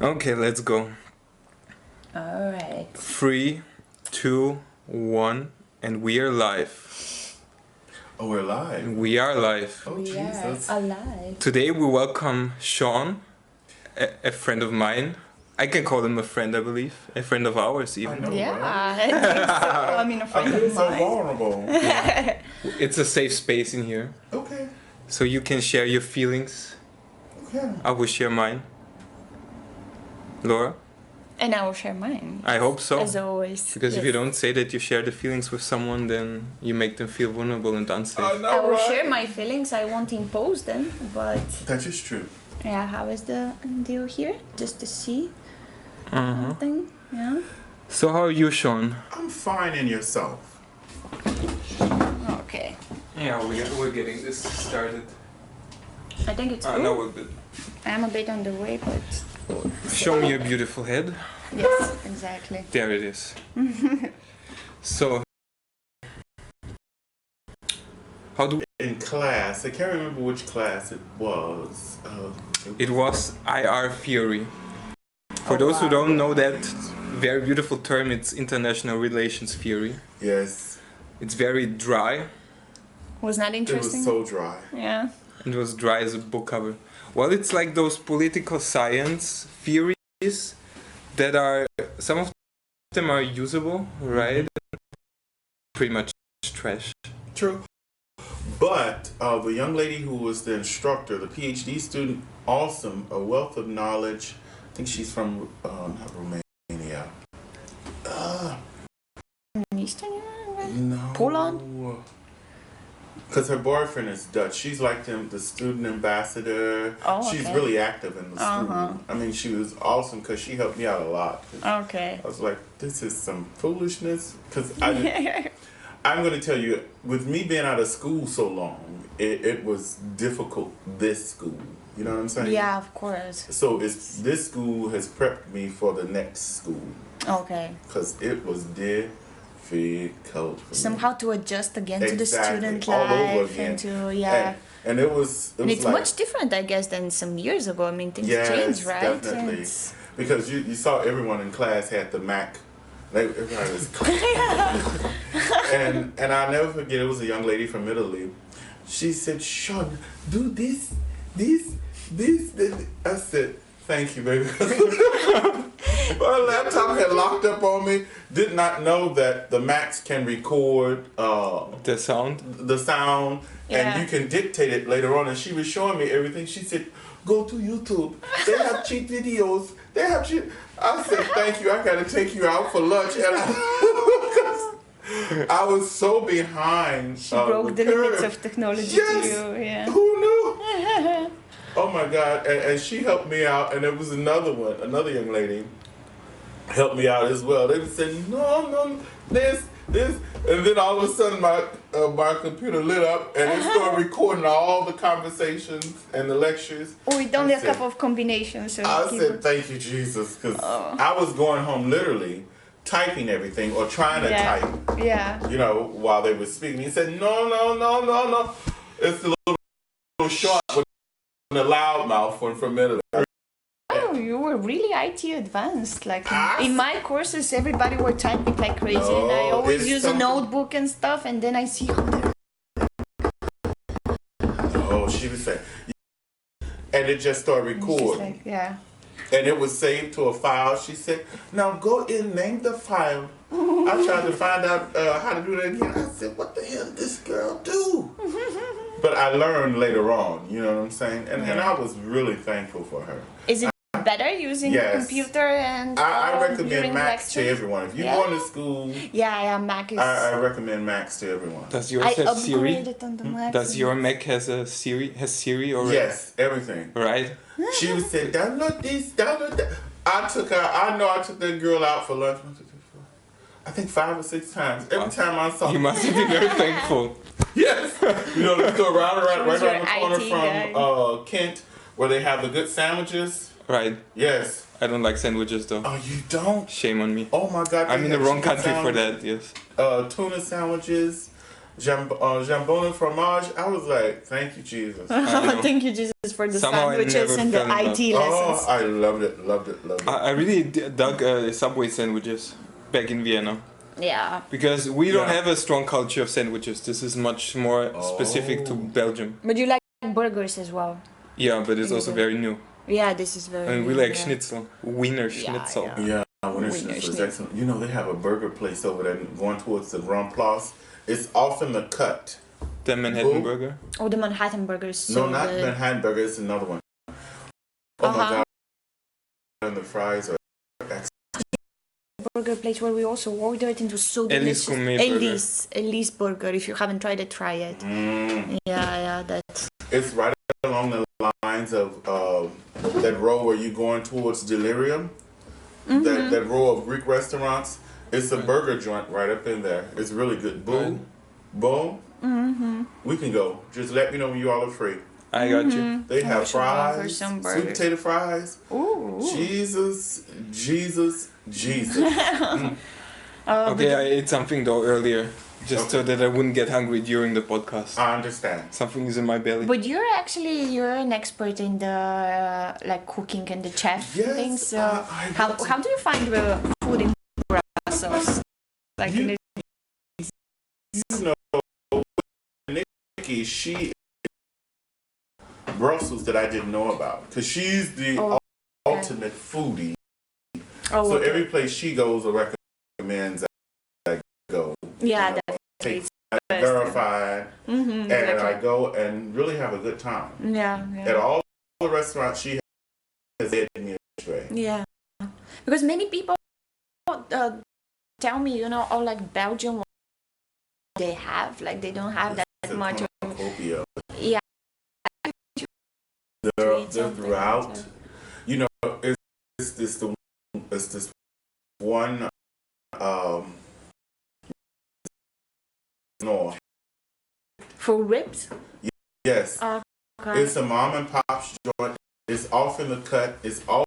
Okay, let's go. Alright. 3, 2, 1, and we are live. Oh, we're live. We are live. Oh, We Jesus. are alive. Today we welcome Shawn, a friend of mine. I can call him a friend, I believe. A friend of ours, I even. know, Yeah, right? I think so. I mean, a I friend feel of so mine. vulnerable. It's a safe space in here, Okay. so you can share your feelings. Okay. I will share mine. Laura? And I will share mine. I hope so. As always. Because if Yes. you don't say that you share the feelings with someone, then you make them feel vulnerable and unsafe. I know, I will right? share my feelings, I won't impose them, but That is true. yeah, how is the deal here? Just to see Uh-huh. something, yeah. So how are you, Shawn? I'm fine in yourself. Okay. Yeah, we're getting this started. I think it's No, good. we're good. I'm a bit on the way, but Show me your beautiful head. yes, exactly. There it is. So, how do In class, I can't remember which class it was. it was IR theory. For those who don't know that very beautiful term, it's international relations theory. Yes. It's very dry. Was not It interesting? was so dry. Yeah. It was dry as a book cover. Well, it's like those political science theories that are, some of them are usable, right? Pretty much trash. True. But the young lady who was the instructor, the PhD student, awesome, a wealth of knowledge. I think she's from not Romania. Eastern Europe? No. Poland? Because her boyfriend is Dutch. She's like the student ambassador. Oh, She's okay. really active in the school. Uh-huh. I mean, she was awesome because she helped me out a lot. Okay. I was like, this is some foolishness. Because I'm going to tell you, with me being out of school so long, it was difficult, this school. You know what I'm saying? Yeah, of course. So this school has prepped me for the next school. Okay. Because it was difficult for me. Somehow to adjust again to the Exactly. student All over life again. and to yeah. And it was And it's like, much different, I guess, than some years ago. I mean, things Yes, change, right? definitely. It's- because you saw everyone in class had the Mac. Everybody was and I'll never forget, it was a young lady from Italy. She said, Shawn, do this. I said, thank you, baby. My laptop had locked up on me. Did not know that the Macs can record The sound? the sound, Yeah. and you can dictate it later on. And she was showing me everything. She said, go to YouTube. They have cheap videos. They have cheap. I said, thank you. I got to take you out for lunch. And I was so behind. She broke the limits of technology Yes. to you, yeah. Who knew? Oh my God. And she helped me out. And there was another young lady helped me out as well. They said, no, this. And then all of a sudden my computer lit up and it started recording all the conversations and the lectures. Oh, it's only I a said- couple of combinations. So I you- said, thank you, Jesus, because I was going home literally typing everything or trying to yeah. type, Yeah. you know, while they were speaking. He said, no. It's the little short with the loudmouth one from Italy. Oh, you were really IT advanced. Like Ah. in my courses, everybody were typing like crazy, and I No, always it's use a something- notebook and stuff, and then I see how they Oh, she was saying. And it just started she's recording. like, yeah. And it was saved to a file. She said, now go in, name the file. I tried to find out how to do that again. I said, what the hell did this girl do? But I learned later on, you know what I'm saying? And I was really thankful for her. Is it better using Yes. a computer and I during recommend Macs to lectures? everyone. If you're Yeah. going to school, Yeah, Mac is. I recommend Macs to everyone. Does yours I have Siri? upgraded on the Mac. Does your Mac has Siri already? Yes, everything. Right? She would say, download this, download that. I took that girl out for lunch. 1, 2, 3, 4. I think 5 or 6 times. Every time I saw You must be very thankful. Yes. You know, the store right Who's around your the corner IT guy? from Kent, where they have the good sandwiches. Right. Yes. I don't like sandwiches though. Oh, you don't? Shame on me. Oh my God. I'm they in the have wrong chicken country for sandwich- that, yes. Tuna sandwiches. jambon and fromage. I was like, thank you, Jesus. Thank you, Jesus, for the Somehow I sandwiches never and the fell in IT love. lessons. Oh, I loved it. I really dug Subway sandwiches back in Vienna. Yeah. Because we don't Yeah. have a strong culture of sandwiches. This is much more specific to Belgium. But you like burgers as well. Yeah, but it's also very new. Yeah, this is very And we new, like yeah. schnitzel. Wiener schnitzel. yeah. Yeah, Wiener Schnitzel is Schnitzel. excellent. You know, they have a burger place over there going towards the Grand Place. It's off in the cut. The Manhattan Ooh. burger. Oh, the Manhattan burger is so No, not good. Manhattan Burger. It's another one. Oh my God. And the fries are excellent. Burger place where we also ordered, and it was so Elise delicious. Gourmet Burger. Elise burger. If you haven't tried it, try it. Yeah, that's. It's right along the lines of that row where you're going towards Delirium. That row of Greek restaurants. It's a burger joint right up in there. It's really good. Boom. We can go. Just let me know when you all are free. I got you. They have should go for fries, some sweet burgers. potato fries. Ooh. Jesus. Okay, I ate something though earlier. Just so that I wouldn't get hungry during the podcast. I understand. Something is in my belly. But you're an expert in the like cooking and the chef Yes, things. So I how do you find the food in Brussels? Like in the You know, Nikki, she Brussels that I didn't know about because she's the ultimate foodie. So okay. every place she goes or recommends I go. Yeah, You know, definitely. take verified, and exactly. I go and really have a good time. Yeah. At all the restaurants she has led me astray. Yeah, because many people tell me, oh, like Belgium, they have, like they don't have that It's a much. cornucopia. Yeah. They're throughout. You know, it's this one no. For ribs? Yes. Okay. It's a mom and pop joint. It's off in the cut. It's all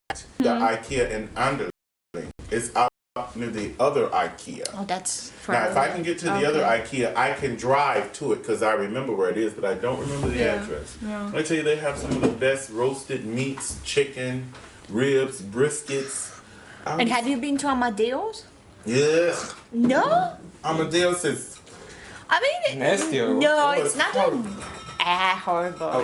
at the IKEA in Anderlecht. It's out near the other IKEA. Oh, that's Now, if I can get to the other IKEA, I can drive to it because I remember where it is, but I don't remember the address. Yeah. I tell you, they have some of the best roasted meats, chicken, ribs, briskets. And have you been to Amadeo's? Yeah. No? Amadeus is I mean, Nasty or no, what? it's not horrible. How come?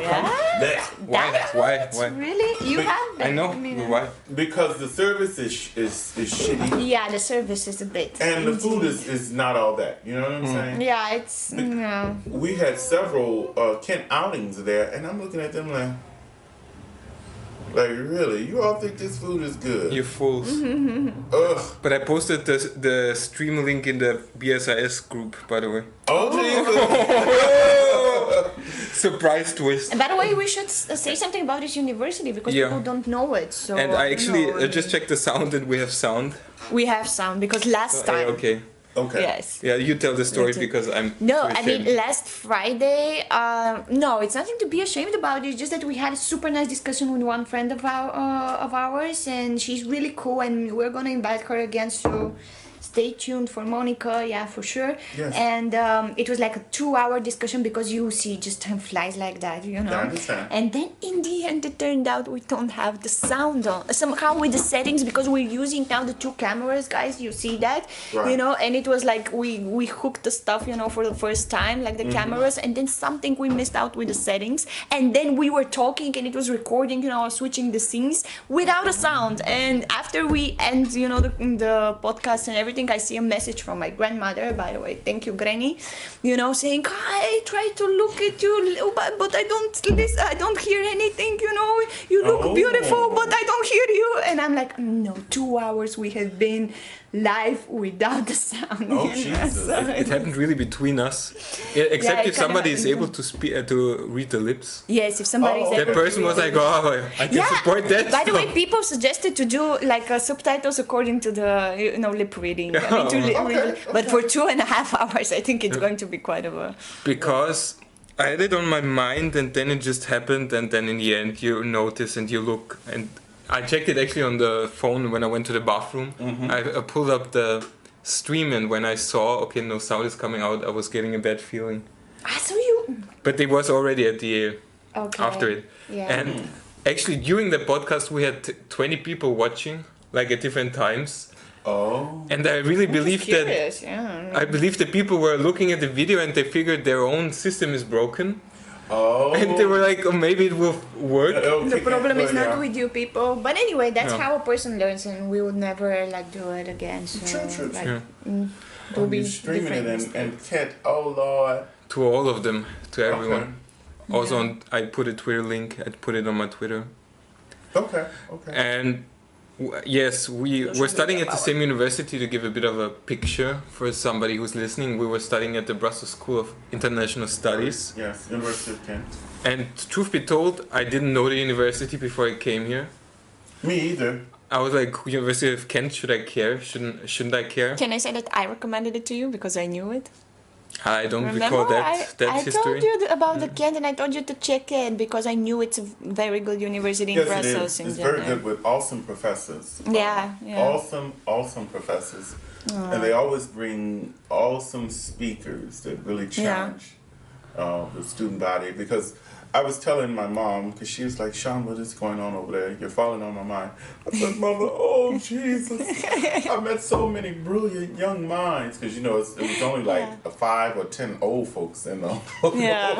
Yeah. Why? That's Why? really? You have been? I know. Why? because the service is shitty Yeah, the service is a bit. and the food is not all that. You know what I'm saying? Yeah, it's. No. We had several Kent outings there, and I'm looking at them like really, you all think this food is good? You fools. Ugh. But I posted the stream link in the BSIS group, by the way. Oh Jesus! Surprise twist. And by the way, we should say something about this university because Yeah. people don't know it. So. And I actually just checked the sound, and we have sound. We have sound because last time. Okay. Okay. Yes. Yeah, you tell the story That's it. because I'm. No, too I mean ashamed. last Friday. No, it's nothing to be ashamed about. It's just that we had a super nice discussion with one friend of ours, and she's really cool, and we're gonna invite her again. So stay tuned for Monica, yeah, for sure. Yes. And it was like a 2-hour discussion because you see just time flies like that, I understand. And then in the end, it turned out we don't have the sound on somehow with the settings because we're using now the 2 cameras, guys. You see that, Right. And it was like we hooked the stuff, for the first time, like the cameras, and then something we missed out with the settings, and then we were talking and it was recording, switching the scenes without a sound. And after we end, the podcast and everything, I see a message from my grandmother, by the way, thank you, Granny, saying, I try to look at you, but I don't listen, I don't hear anything, you look beautiful, but I don't hear you. And I'm like, no, 2 hours we have been live without the sound. Oh, Jesus. It happened really between us, except it if somebody is kinda able to speak to read the lips. Yes, if somebody's Oh, That able person to was like, "Oh, I can support that." By the way, people suggested to do like subtitles according to the lip reading. I mean, to Okay. But for 2.5 hours, I think it's going to be quite a. Because I had it on my mind, and then it just happened, and then in the end you notice and you look, and I checked it actually on the phone when I went to the bathroom. I pulled up the stream, and when I saw, okay, no sound is coming out, I was getting a bad feeling. I saw you. But it was already at the Okay. after it. Yeah. And actually, during the podcast, we had 20 people watching, like at different times. Oh. And I really believe that Curious, yeah. I believe the people were looking at the video and they figured their own system is broken. Oh. And they were like, oh, maybe it will work. The problem is not yeah. with you people, but anyway, that's Yeah. how a person learns, and we would never like do it again. So True. like, Yeah. it will be You're streaming it different. and cat. Oh Lord. To all of them, to everyone. Okay. Also, Yeah. I put a Twitter link. I put it on my Twitter. Okay. And yes, we're studying at the same university. To give a bit of a picture for somebody who's listening, we were studying at the Brussels School of International Studies. Yes, University of Kent. And truth be told, I didn't know the university before I came here. Me either. I was like, University of Kent, should I care? Shouldn't I care? Can I say that I recommended it to you because I knew it? I don't Remember, recall that I history. told you about the Kent, and I told you to check it because I knew it's a very good university in Yes, Brussels. it is. It's very good with awesome professors. Yeah. Awesome professors. And they always bring awesome speakers that really challenge the student body. Because I was telling my mom, because she was like, Shawn, what is going on over there? You're falling on my mind. I said, Mother, oh, Jesus. I met so many brilliant young minds. Because, it was only like 5 or 10 old folks in the Yeah.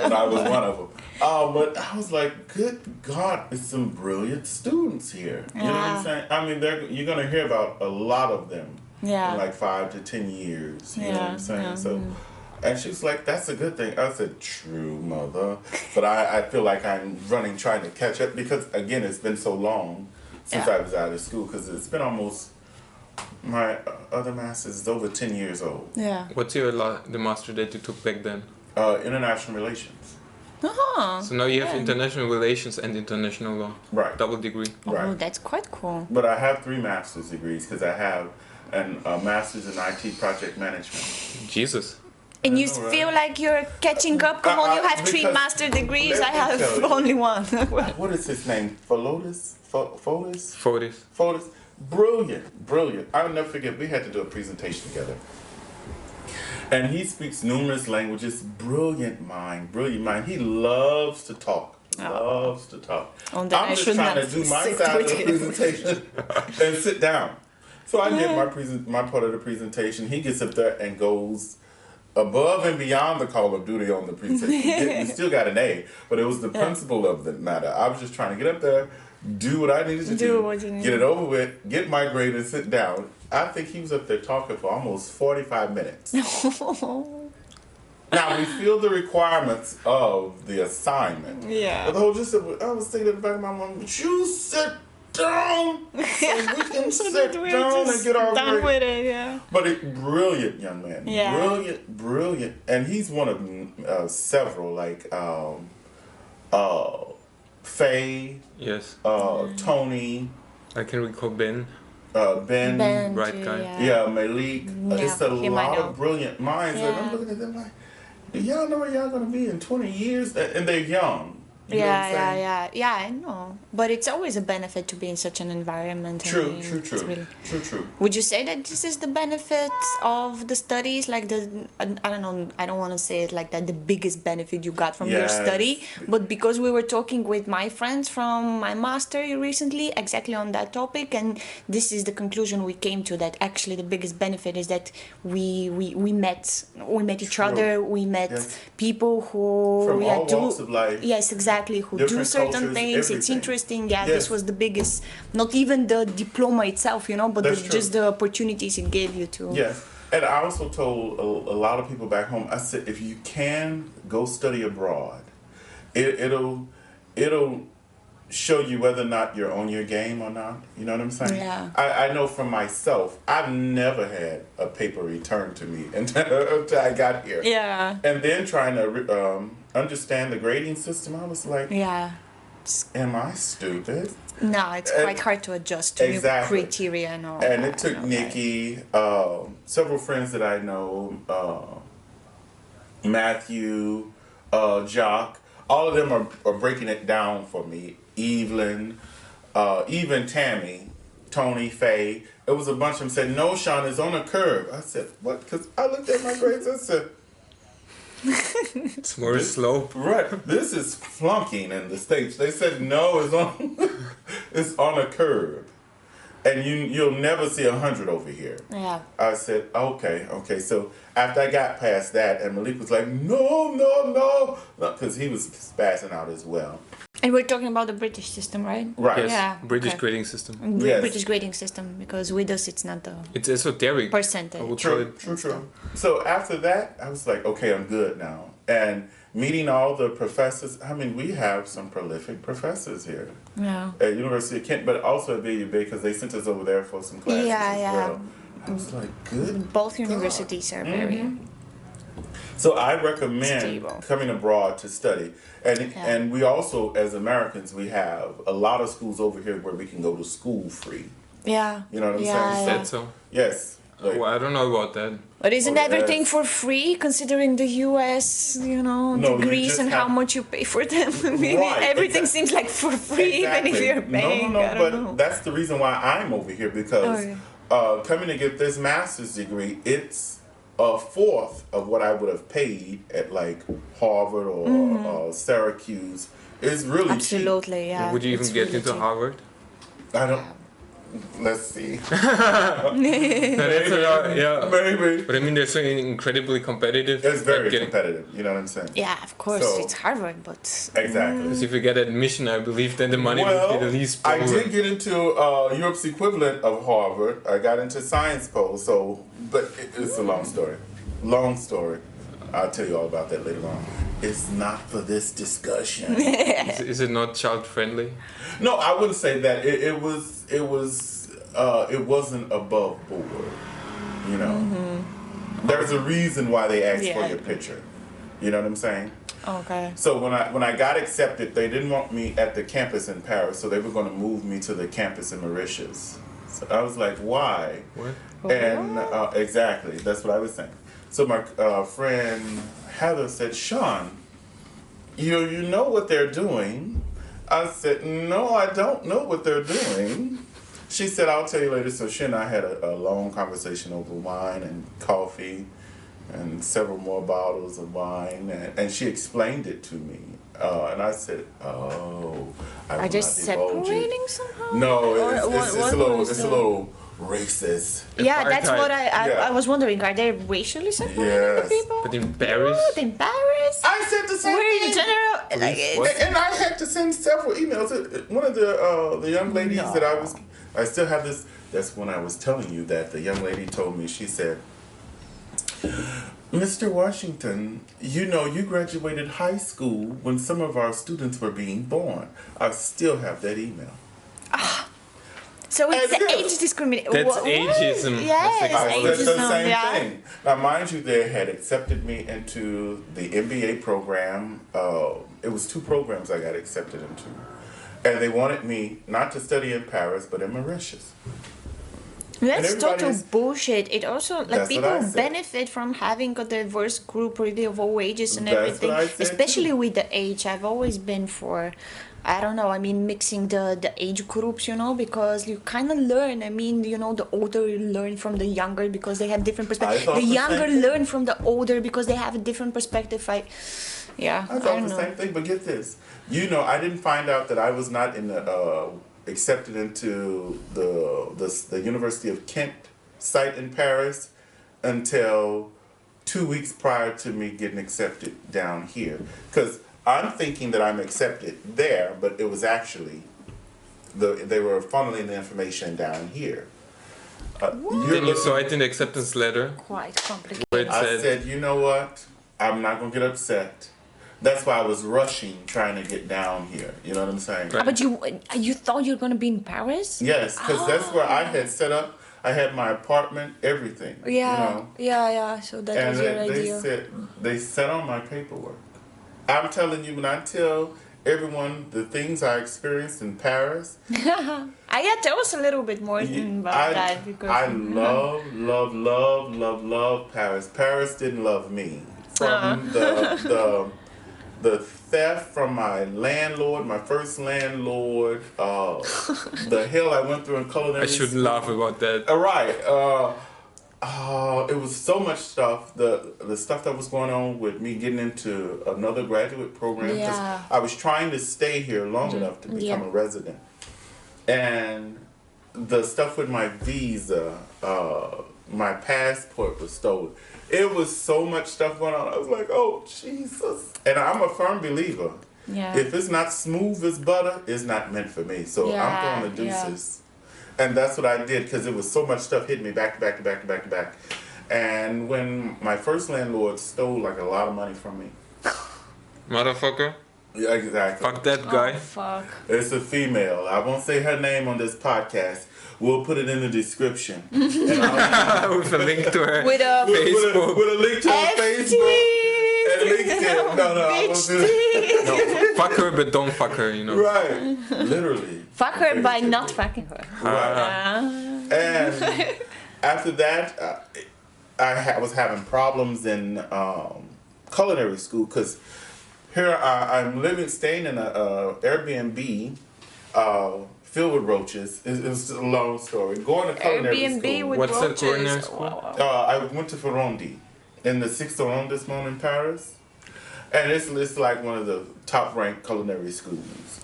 and I was one of them. But I was like, good God, there's some brilliant students here. You know what I'm saying? I mean, you're going to hear about a lot of them Yeah. in like 5 to 10 years. You know what I'm saying? Yeah. So, and she was like, that's a good thing. I said, true, Mother. But I feel like I'm trying to catch up because, again, it's been so long since I was out of school because it's been almost, my other master's is over 10 years old. Yeah. What's the master that you took back then? International relations. Uh-huh. So now you have international relations and international law. Right. Double degree. Oh, Right. that's quite cool. But I have 3 master's degrees because I have a master's in IT project management. Jesus. And you know, right? feel like you're catching up? Come on, you have 3 because master degrees. let I me have tell you. only 1. What is his name? Fotis? Fotis. Fotis? Brilliant. I'll never forget, we had to do a presentation together. And he speaks numerous languages. Brilliant mind. He loves to talk. On that I I'm just should trying not to do my sit side of with the him. presentation and sit down. So I get my part of the presentation. He gets up there and goes above and beyond the Call of Duty on the presentation. We still got an A, but it was the principle of the matter. I was just trying to get up there, do what I needed to do, what you need. get it over with, get my grade, and sit down. I think he was up there talking for almost 45 minutes. Now, we feel the requirements of the assignment. Yeah. But the whole I was thinking in the back of my mind, would you sit down so we can sit down and get our done grade? with it, yeah. But brilliant young man. Yeah. Brilliant. And he's one of several, like Faye, Yes. Tony, I can recall Ben. Ben, Right guy. yeah, Malik. It's a him I lot know. of brilliant minds. And I'm Yeah. looking at them like, do y'all know where y'all going to be in 20 years? And they're young. You know what I'm saying? Yeah, I know. But it's always a benefit to be in such an environment. I True. mean, it's really- True. Would you say that this is the benefit of the studies? Like I don't know, I don't want to say it like that, the biggest benefit you got from your Yes. study, but because we were talking with my friends from my master recently, exactly on that topic, and this is the conclusion we came to, that actually the biggest benefit is that we met each True. other, we met Yes. people who From all walks of life. Yes, exactly. Who do Different certain cultures, things. It's everything. interesting. Yeah, Yes. this was the biggest. Not even the diploma itself, but That's true. just the opportunities it gave you to. Yes. And I also told a lot of people back home, I said, if you can go study abroad, it'll show you whether or not you're on your game or not. You know what I'm saying? Yeah. I know from myself, I've never had a paper returned to me until I got here. Yeah. And then trying to understand the grading system, I was like, Yeah. am I stupid? No, it's And- quite hard to adjust to new Exactly. criteria and all. And that. it took Okay. Nikki, several friends that I know, Matthew, Jock, all of them are breaking it down for me. Evelyn, even Tammy, Tony, Faye. It was a bunch of them said, no, Shawn, it's on a curve. I said, what? Because I looked at my grades, I said, It's more slow. right, this is flunking in the States. They said, no, it's on a curve. And you'll never see 100 over here. Yeah. I said, okay. So after I got past that, and Malik was like, no, because he was spazzing out as well. And we're talking about the British system, right? Right. Yes, Yeah, British okay. grading system. Yes. British grading system, because with us it's not the It's esoteric. percentage. I would call True, it. true. So after that, I was like, okay, I'm good now. And meeting all the professors, I mean, we have some prolific professors here Yeah. at University of Kent, but also at VUB because they sent us over there for some classes Yeah, as yeah. well. I was like, good. Both universities are very So I recommend Stable. coming abroad to study. And we also, as Americans, we have a lot of schools over here where we can go to school free. Yeah. You know what I'm yeah, saying? yeah. That so? Yes. Like, Well, I don't know about that. But isn't Oh, everything yes. for free, considering the U.S., No, you degrees just and how have- much you pay for them? I mean, Right, everything exactly. seems like for free, even if you're paying. No, I don't but know. that's the reason why I'm over here because Oh, coming to get this master's degree, it's a fourth of what I would have paid at like Harvard or Syracuse. It's really cheap. Absolutely, yeah. Would you even It's get really into cheap. Harvard? I don't. Let's see. Yeah. Maybe. But I mean, they're so incredibly competitive. It's very like getting- competitive. You know what I'm saying? Yeah, of course, So- it's Harvard, but Exactly. Because if you get admission, I believe then the money would be the least I problem. did get into Europe's equivalent of Harvard. I got into Science Pole, but it's a long story. Long story. I'll tell you all about that later on. It's not for this discussion. Is it not child friendly? No, I wouldn't say that. It wasn't above board. You know, there's a reason why they asked for Yeah. your picture. You know what I'm saying? okay. So when I got accepted, they didn't want me at the campus in Paris, so they were going to move me to the campus in Mauritius. So I was like, why? What? And exactly, that's what I was saying. So my friend Heather said, Shawn, you know what they're doing? I said, no, I don't know what they're doing. She said, I'll tell you later. So she and I had a long conversation over wine and coffee and several more bottles of wine. And she explained it to me. And I said, oh, I will Are they not divulge it. separating somehow? No, Or it's what a little, was it's a the- little racist. Yeah, that's Apartheid. what Yeah. I was wondering. Are they racially separating the Yes. people? But in Paris? What, in Paris? I said the same Where in thing. general? Like, What? it's, And I had to send several emails. One of the young ladies that I still have this. That's when I was telling you that the young lady told me. She said, Mr. Washington, you know you graduated high school when some of our students were being born. I still have that email. so it's And age discrimination. That's ageism. Yes, That's I said ageism. the same yeah. thing. Now, mind you, they had accepted me into the MBA program. It was 2 programs I got accepted into. And they wanted me not to study in Paris, but in Mauritius. That's total everybody's- bullshit. It also like That's what people I said. benefit from having a diverse group really of all ages and That's everything. what I said Especially too. with the age. I've always been for I don't know, I mean mixing the age groups, because you kinda learn. I mean, the older you learn from the younger because they have different perspectives. thought The the younger same thing. learn from the older because they have a different perspective. I I thought don't the know. same thing, but get this. I didn't find out that I was not in the accepted into the University of Kent site in Paris until 2 weeks prior to me getting accepted down here. Because I'm thinking that I'm accepted there, but it was actually they were funneling the information down here. Then you saw it in the acceptance letter. Quite complicated. Where it I said, said, you know what? I'm not gonna get upset. That's why I was rushing trying to get down here. You know what I'm saying? Right. But you thought you were gonna be in Paris? Yes, because that's where I had set up. I had my apartment, everything. Yeah, yeah. So that And was your they idea. said they set on my paperwork. I'm telling you, when I tell everyone the things I experienced in Paris, I had tell us a little bit more about that because I love Paris. Paris didn't love me. From the theft from my landlord, my first landlord, the hell I went through in culinary I should school. laugh about that. Right. It was so much stuff. The stuff that was going on with me getting into another graduate program. 'Cause Yeah. I was trying to stay here long enough to become a resident. And the stuff with my visa, my passport was stolen. It was so much stuff going on. I was like, oh, Jesus. And I'm a firm believer. Yeah. If it's not smooth as butter, it's not meant for me. So I'm throwing the deuces. And that's what I did because it was so much stuff hitting me back to back to back to back to back. And when my first landlord stole like a lot of money from me. Motherfucker. Yeah, exactly. Fuck that guy. Oh, fuck. It's a female. I won't say her name on this podcast. We'll put it in the description. And I'll, With a link to her With a Facebook. with a link to her Facebook. And LinkedIn. No, I won't do that. No, fuck her, but don't fuck her, you know. Right. Literally. Fuck her by not fucking her. Right. And after that, I was having problems in culinary school because here I'm staying in a Airbnb filled with roaches. It's a long story. Going to culinary Airbnb school. with What's that roaches. culinary school? Wow. I went to Ferrandi in the 6th arrondissement in Paris. And it's like one of the top ranked culinary schools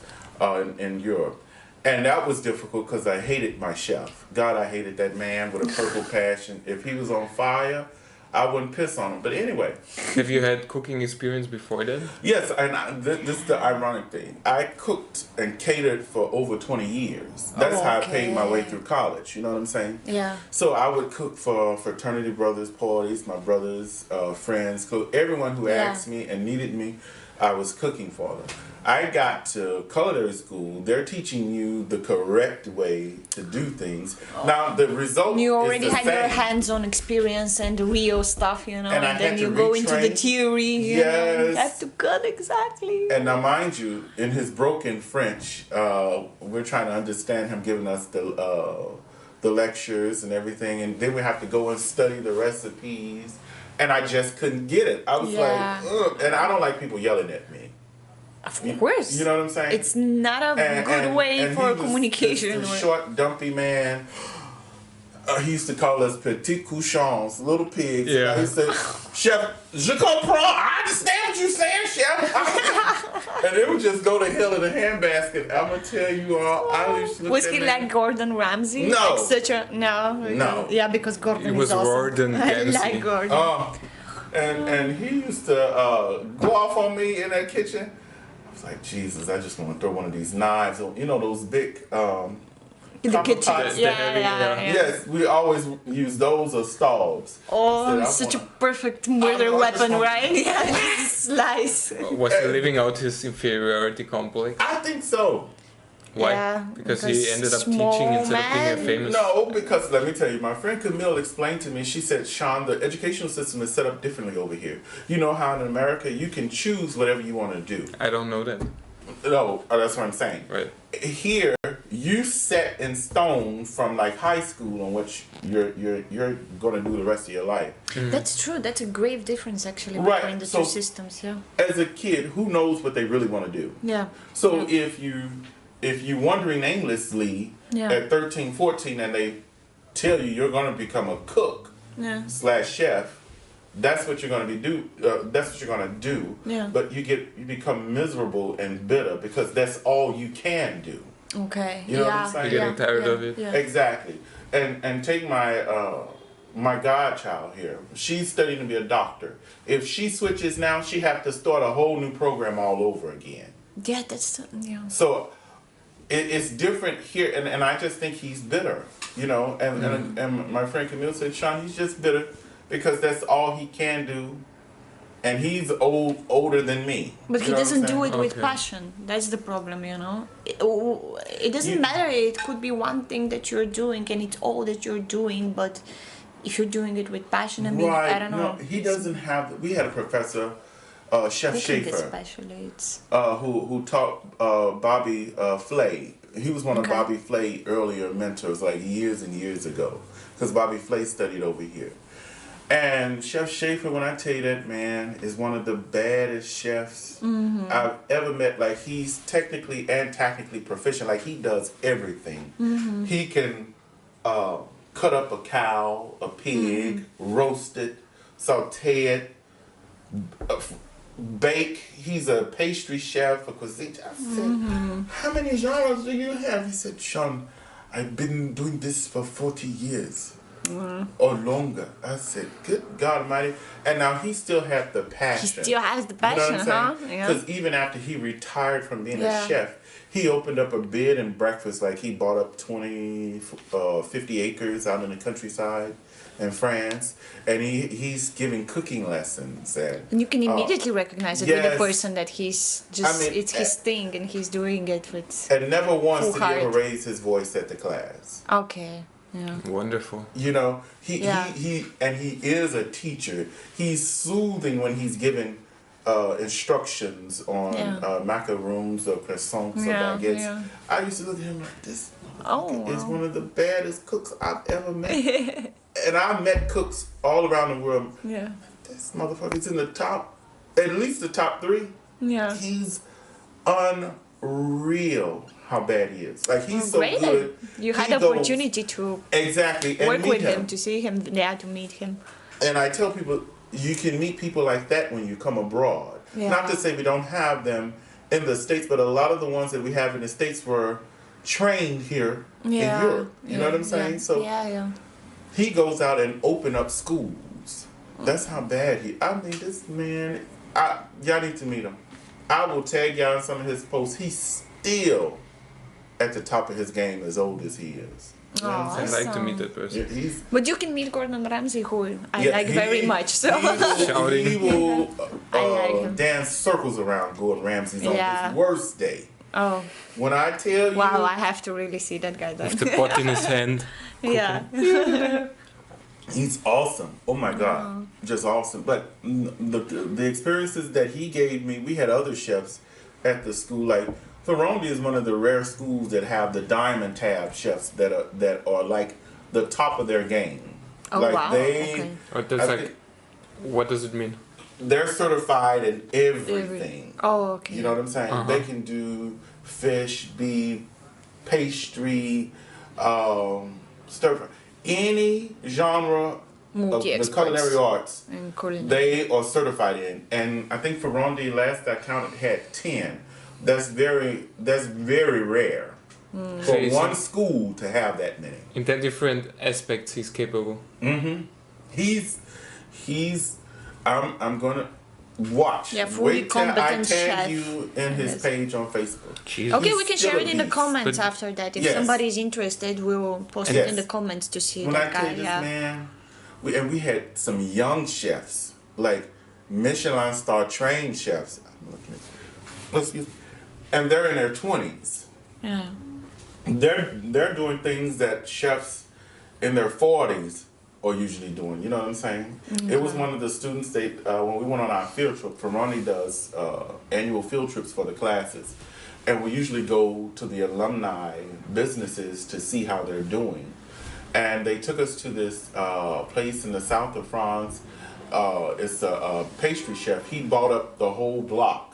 in Europe. And that was difficult because I hated my chef. God, I hated that man with a purple passion. If he was on fire, I wouldn't piss on him. But anyway. Have you had cooking experience before that? Yes, and this is the ironic thing. I cooked and catered for over 20 years. That's how I paid my way through college. You know what I'm saying? Yeah. So I would cook for fraternity brothers' parties, my brothers, friends, everyone who asked me and needed me, I was cooking for them. I got to culinary school. They're teaching you the correct way to do things. Now the result You already is the had your same. hands-on experience and the real stuff, you know, And I and then had you to go into the retrain. theory, you know, you Yes. have to cut exactly. And now, mind you, in his broken French, we're trying to understand him giving us the lectures and everything, and then we have to go and study the recipes. And I just couldn't get it. I was like, ugh. And I don't like people yelling at me. Of course. You know what I'm saying? It's not a good way and for he was communication. This short, dumpy man. He used to call us petit cochons, little pigs. Yeah. He said, Chef, je comprends. I understand what you're saying, Chef. And they would just go to hell in a handbasket. I'm going to tell you all. I used to look Was at he them. like Gordon Ramsay? No. Like such a No. Yeah, because Gordon It was is awesome. Gordon I Ramsay. like Gordon. And he used to go off on me in that kitchen. I was like, Jesus, I just want to throw one of these knives. You know those big In the copper kitchen. pots? Yeah. Yes, we always use those as stalls. Oh, I said, such a want- perfect murder I just weapon, want- right? Yeah, slice. Was he living out his inferiority complex? I think so. Why? Yeah, because he because ended up small teaching instead of being a man. famous. No, because let me tell you, my friend Camille explained to me, she said, Shawn, the educational system is set up differently over here. You know how in America you can choose whatever you want to do. I don't know that. No, that's what I'm saying. Right. Here, you set in stone from like high school on what you're going to do the rest of your life. That's true. That's a grave difference actually Right, between the so- two systems. Yeah. As a kid, who knows what they really want to do? Yeah. So if you're wandering aimlessly Yeah. at 13, 14 and they tell you you're going to become a cook Yeah. / chef, that's what you're going to be that's what you're going to do. Yeah. But you become miserable and bitter because that's all you can do. Okay. You know what I'm yeah. saying? You're getting tired yeah. of it. Yeah. Exactly. And take my godchild here. She's studying to be a doctor. If she switches now, she have to start a whole new program all over again. Yeah, that's yeah. So it's different here, and I just think he's bitter, you know. And my friend Camille said, Shawn, he's just bitter because that's all he can do, and he's older than me. But You he know what I'm doesn't do saying? it with Okay. passion. That's the problem, you know. It doesn't matter. It could be one thing that you're doing, and it's all that you're doing. But if you're doing it with passion, I mean, Right? I don't know. No, he doesn't have. We had a professor, Chef Cooking Schaefer, especially, it's who taught Bobby Flay. He was one of Okay. Bobby Flay earlier mentors, like years and years ago, because Bobby Flay studied over here. And Chef Schaefer, when I tell you that man is one of the baddest chefs I've ever met. Like, he's technically and tactically proficient. Like, he does everything. He can cut up a cow, a pig, roast it, saute it, bake. He's a pastry chef, a cuisine. I said, how many genres do you have? He said, Shawn, I've been doing this for 40 years. Or longer. I said, good God Almighty. And now he still had the passion. He still has the passion, Because even after he retired from being a chef, he opened up a bed and breakfast. Like, he bought up 50 acres out in the countryside in France. And he's giving cooking lessons. And you can immediately recognize it with the person that he's just, it's his thing and he's doing it with. And never once did he ever raise his voice at the class. Okay. Yeah. Wonderful. You know, he is a teacher. He's soothing when he's giving instructions on macaroons or croissants or baguettes. Yeah. I used to look at him like, this is one of the baddest cooks I've ever met. And I met cooks all around the world. Yeah. This motherfucker's in the top, at least the top 3. Yeah. He's unreal how bad he is. Like, he's so good. You had the opportunity to and work with him, to see him, to meet him. And I tell people, you can meet people like that when you come abroad. Yeah. Not to say we don't have them in the States, but a lot of the ones that we have in the States were trained here in Europe. You know what I'm saying? So he goes out and open up schools. That's how bad I mean, this man, y'all need to meet him. I will tag y'all in some of his posts. He's still at the top of his game, as old as he is. I'd like to meet that person. But you can meet Gordon Ramsay, who I like very much. So he will dance circles around Gordon Ramsay on his worst day. Oh. When I tell you... Wow, I have to really see that guy then. With the pot in his hand. Yeah. He's awesome. Oh my God. Just awesome. But the experiences that he gave me, we had other chefs at the school. Like, Ferrandi is one of the rare schools that have the diamond tab chefs that are like the top of their game. Oh, like wow. What does it mean? They're certified in everything. Oh, okay. You know what I'm saying? They can do fish, beef, pastry, stir, any genre of the culinary arts. They are certified in. And I think Ferrandi, last I counted, had 10. That's very rare for one school to have that many. In 10 different aspects, he's capable. I'm gonna watch. Yeah, fully competent chef. I tag you in his page on Facebook. Jesus. Okay, we can share it in the comments after that. If somebody is interested, we will post it in the comments to see that guy. This man, we had some young chefs, like Michelin star trained chefs. I'm looking at and they're in their 20s. Yeah. They're doing things that chefs in their 40s are usually doing. You know what I'm saying? Mm-hmm. It was one of the students when we went on our field trip. Ferrandi does annual field trips for the classes, and we usually go to the alumni businesses to see how they're doing. And they took us to this place in the south of France. It's a pastry chef. He bought up the whole block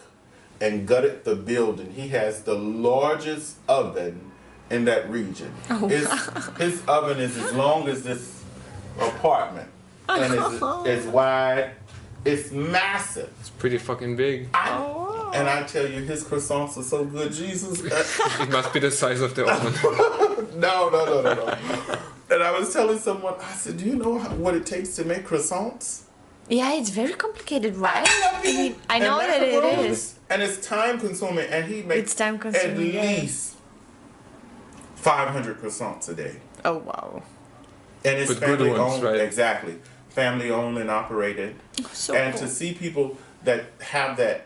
and gutted the building. He has the largest oven in that region. Oh, his oven is as long as this apartment, and it's wide. It's massive. It's pretty fucking big. And I tell you, his croissants are so good, Jesus. It must be the size of the oven. No. And I was telling someone, I said, do you know what it takes to make croissants? Yeah, it's very complicated, right? I know that it is. And it's time consuming, and he makes at least 500 croissants a day. Oh, wow. And it's family owned, right? Exactly. Family owned and operated. So and cool. To see people that have that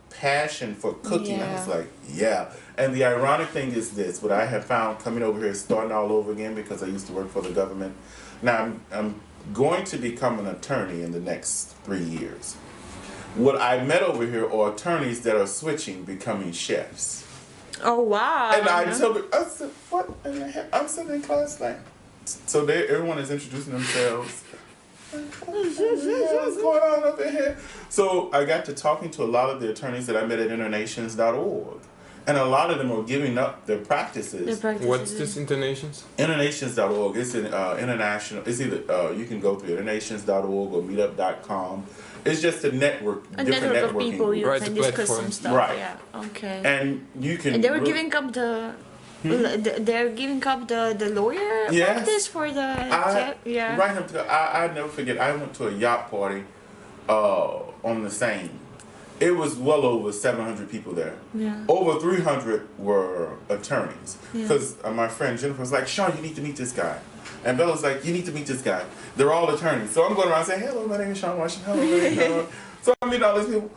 passion for cooking, I was like, yeah. And the ironic thing is this, what I have found coming over here, starting all over again because I used to work for the government. Now I'm going to become an attorney in the next 3 years. What I met over here are attorneys that are switching, becoming chefs. Oh, wow. And I said, what in the heck? I'm sitting in class like, so everyone is introducing themselves. What's going on up in here? So I got to talking to a lot of the attorneys that I met at internations.org. And a lot of them are giving up their practices. What's this Internations? Internations.org. It's an international. It's either you can go through internations.org or meetup.com. It's just a network, A different network of networking people you Right, can the discuss platform. some stuff. Right. Yeah. Okay. and you can. And they were really- giving up they're giving up the lawyer Yes. practice for the yeah. Right up to, I never forget. I went to a yacht party on the Seine. It was well over 700 people there. Yeah. Over 300 were attorneys. Yeah. Because my friend Jennifer was like, Shawn, you need to meet this guy. And Bella's like, you need to meet this guy. They're all attorneys. So I'm going around saying, hello, my name is Shawn Washington. Hello, my name is Shawn. So I'm meeting all these people.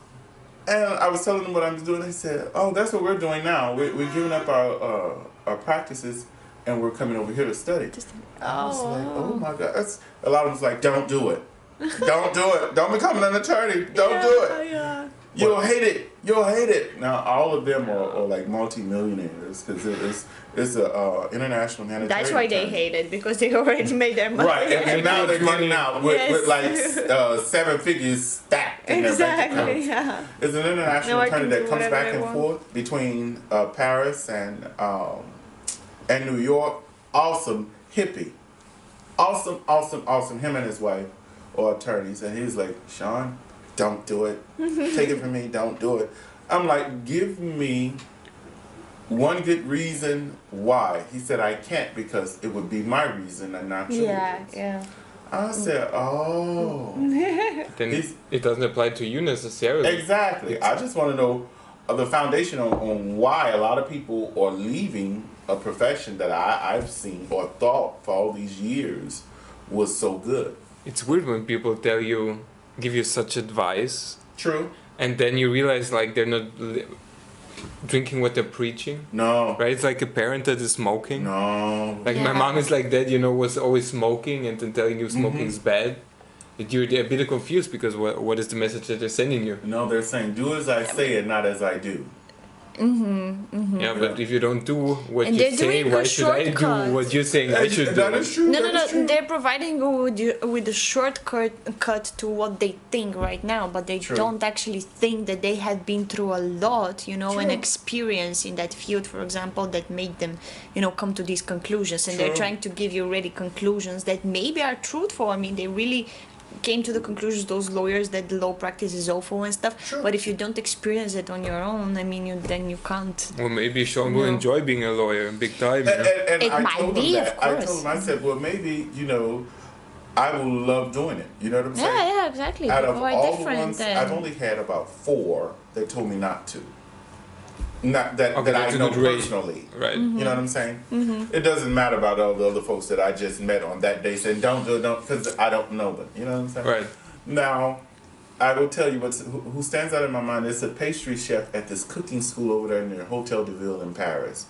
And I was telling them what I'm doing. They said, oh, that's what we're doing now. We're giving up our practices and we're coming over here to study. I was like, oh my God. A lot of them was like, don't do it. Don't do it. Don't become an attorney. Don't do it. Yeah. You'll hate it. You'll hate it. Now, all of them are like multi-millionaires because it's a international humanitarian. That's why they attorney. hate it, because they already made their money. Right, and now they're getting out with Yes. like 7 figures stacked in their bank Exactly. accounts. Yeah. It's an international Now I attorney can that do comes whatever back I and want. forth between Paris and New York. Awesome hippie. Awesome. Him and his wife are attorneys, and he's like, Shawn, don't do it. Take it from me, don't do it. I'm like, give me one good reason why. He said, I can't because it would be my reason and not yours. Yeah. I said, oh. Then it doesn't apply to you necessarily. Exactly. I just want to know the foundation on why a lot of people are leaving a profession that I've seen or thought for all these years was so good. It's weird when people give you such advice, True. and then you realize like they're not drinking what they're preaching. No. Right? It's like a parent that is smoking. No. Like my Yeah. mom is like that, was always smoking and then telling you smoking is bad. But you're a bit confused because what is the message that they're sending you? No, they're saying do as I say and not as I do. Yeah, but if you don't do what And you they're say, doing why a should I do shortcut. what you're saying I should do? That is true. No, that is true. they're providing you with a shortcut to what they think right now, but they True. don't actually think that they have been through a lot, and True. experience in that field, for example, that made them, come to these conclusions. And they're True. trying to give you already conclusions that maybe are truthful. I mean, they really came to the conclusions, those lawyers, that the law practice is awful and stuff. Sure. But if you don't experience it on your own, I mean, then you can't. Well, maybe Shawn will No. enjoy being a lawyer, big time. And It I might told him be, that. of I course. told him, I said, well, maybe, I will love doing it. You know what I'm saying? Yeah, exactly. Out of People are all the different. ones, I've only had about 4 that told me not to. Not that, Okay, that that's I a know good rate. personally. Right. Mm-hmm. You know what I'm saying? It doesn't matter about all the other folks that I just met on that day saying, don't do it, because I don't know them. You know what I'm saying? Right. Now, I will tell you who stands out in my mind. It's a pastry chef at this cooking school over there near Hotel de Ville in Paris.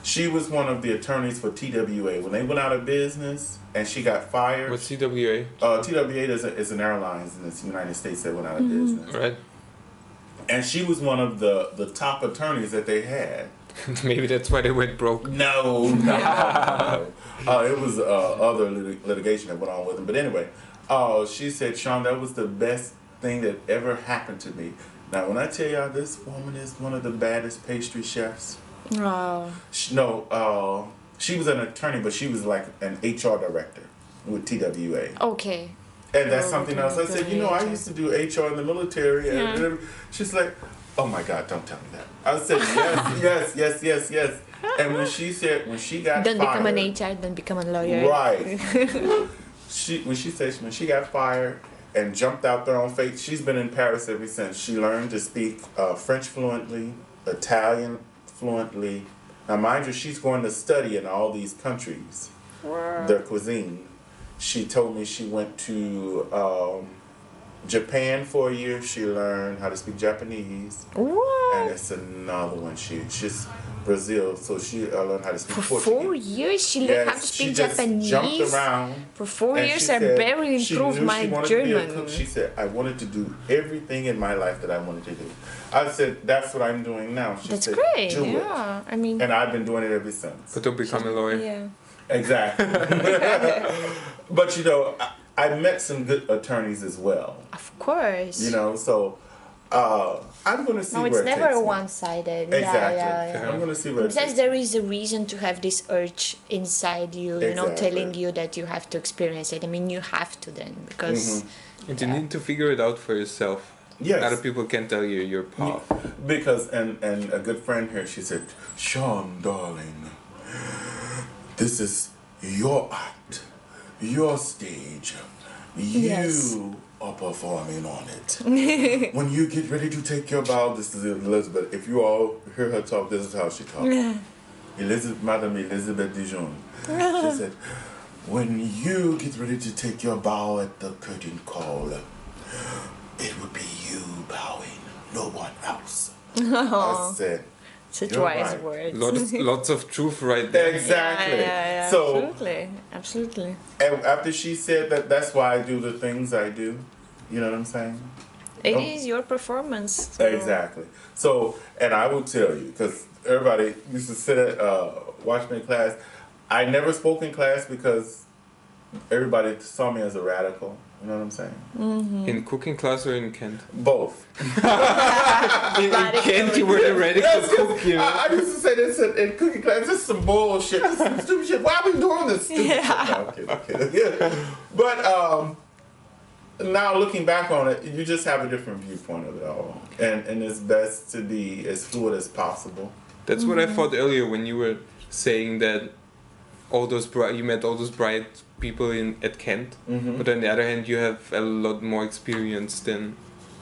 She was one of the attorneys for TWA. When they went out of business and she got fired. What's CWA? TWA is an airlines in the United States that went out of business. Right. And she was one of the top attorneys that they had. Maybe that's why they went broke. No. It was other litigation that went on with them. But anyway, she said, Shawn, that was the best thing that ever happened to me. Now, when I tell y'all, this woman is one of the baddest pastry chefs. Oh. She was an attorney, but she was like an HR director with TWA. Okay. And that's Oh, something okay, else. I said, good I HR. used to do HR in the military. And she's like, oh my God, don't tell me that. I said, yes. And when she got Don't fired. become an HR, then become a lawyer. Right. When she got fired and jumped out there on faith, she's been in Paris ever since. She learned to speak French fluently, Italian fluently. Now, mind you, she's going to study in all these countries, their cuisine. She told me she went to Japan for a year. She learned how to speak Japanese. What? And it's another one. She's Brazil, so she learned how to speak For Portuguese. 4 years, she learned how to she speak just Japanese. jumped around. For 4 and years, she I said barely she improved knew my she wanted to be a German. cook. She said, I wanted to do everything in my life that I wanted to do. I said, that's what I'm doing now. She That's said, great. do it. Yeah, I mean, And I've been doing it ever since. But don't become a lawyer. yeah. Exactly. But I met some good attorneys as well. Of course. You know, so I'm going to see No, where it's it never takes me. one-sided. Exactly. Yeah. I'm going to see where it Since takes there is a reason to have this urge inside you, you know, Exactly. telling you that you have to experience it. I mean, you have to then, because And you need to figure it out for yourself. Yes. Other people can tell you your path. Because, and a good friend here, she said, Shawn, darling, this is your act, your stage. You Yes. are performing on it. When you get ready to take your bow, this is Elizabeth. If you all hear her talk, this is how she talks. Madame Elizabeth Dijon. She said, when you get ready to take your bow at the curtain call, it would be you bowing, no one else. I said, it's a You're wise right. word. Lots of truth right there. exactly. Yeah, So, absolutely. and after she said that, that's why I do the things I do. You know what I'm saying? It Oh. is your performance. So. Exactly. So, and I will tell you, because everybody used to sit at watch me in class. I never spoke in class because everybody saw me as a radical. You know what I'm saying? In cooking class or in Kent? Both. In Kent, you were the radical cook, you know? I used to say this in cooking class. This is some bullshit. This is some stupid shit. Why are we doing this stupid shit? No, I'm kidding, I'm kidding. Yeah. But now looking back on it, you just have a different viewpoint of it all. And it's best to be as fluid as possible. That's what I thought earlier when you were saying that you met all those bright people at Kent, but on the other hand, you have a lot more experience than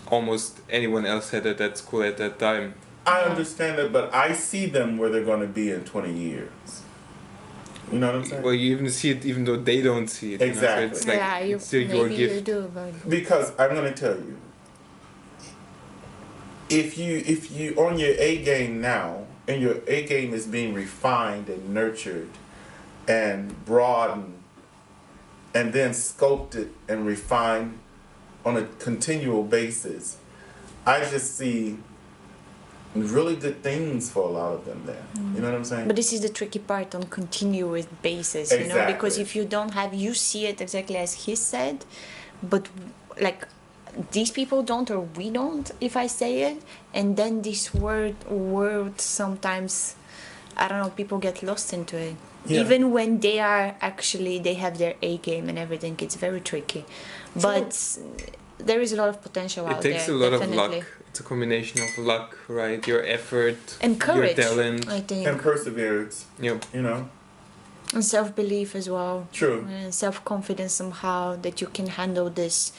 almost anyone else had at that school at that time. I understand that, but I see them where they're going to be in 20 years. You know what I'm saying? Well, you even see it even though they don't see it. Exactly. You know? So it's like, Yeah, you it's still your maybe you gift. do, but Because I'm going to tell you, if you on your A game now, and your A game is being refined and nurtured and broadened and then sculpted and refined on a continual basis, I just see really good things for a lot of them there. You know what I'm saying? But this is the tricky part on continuous basis, you know, because Exactly. if you don't have, you see it exactly as he said, but like these people don't or we don't, if I say it, and then this word sometimes, I don't know, people get lost into it. Yeah. Even when they have their A game and everything, it's very tricky. But there is a lot of potential It out takes there. a lot definitely. of luck. It's a combination of luck, right? Your effort, And courage, your talent. I think. And perseverance, Yep. you know? And self-belief as well. True. And self-confidence somehow that you can handle this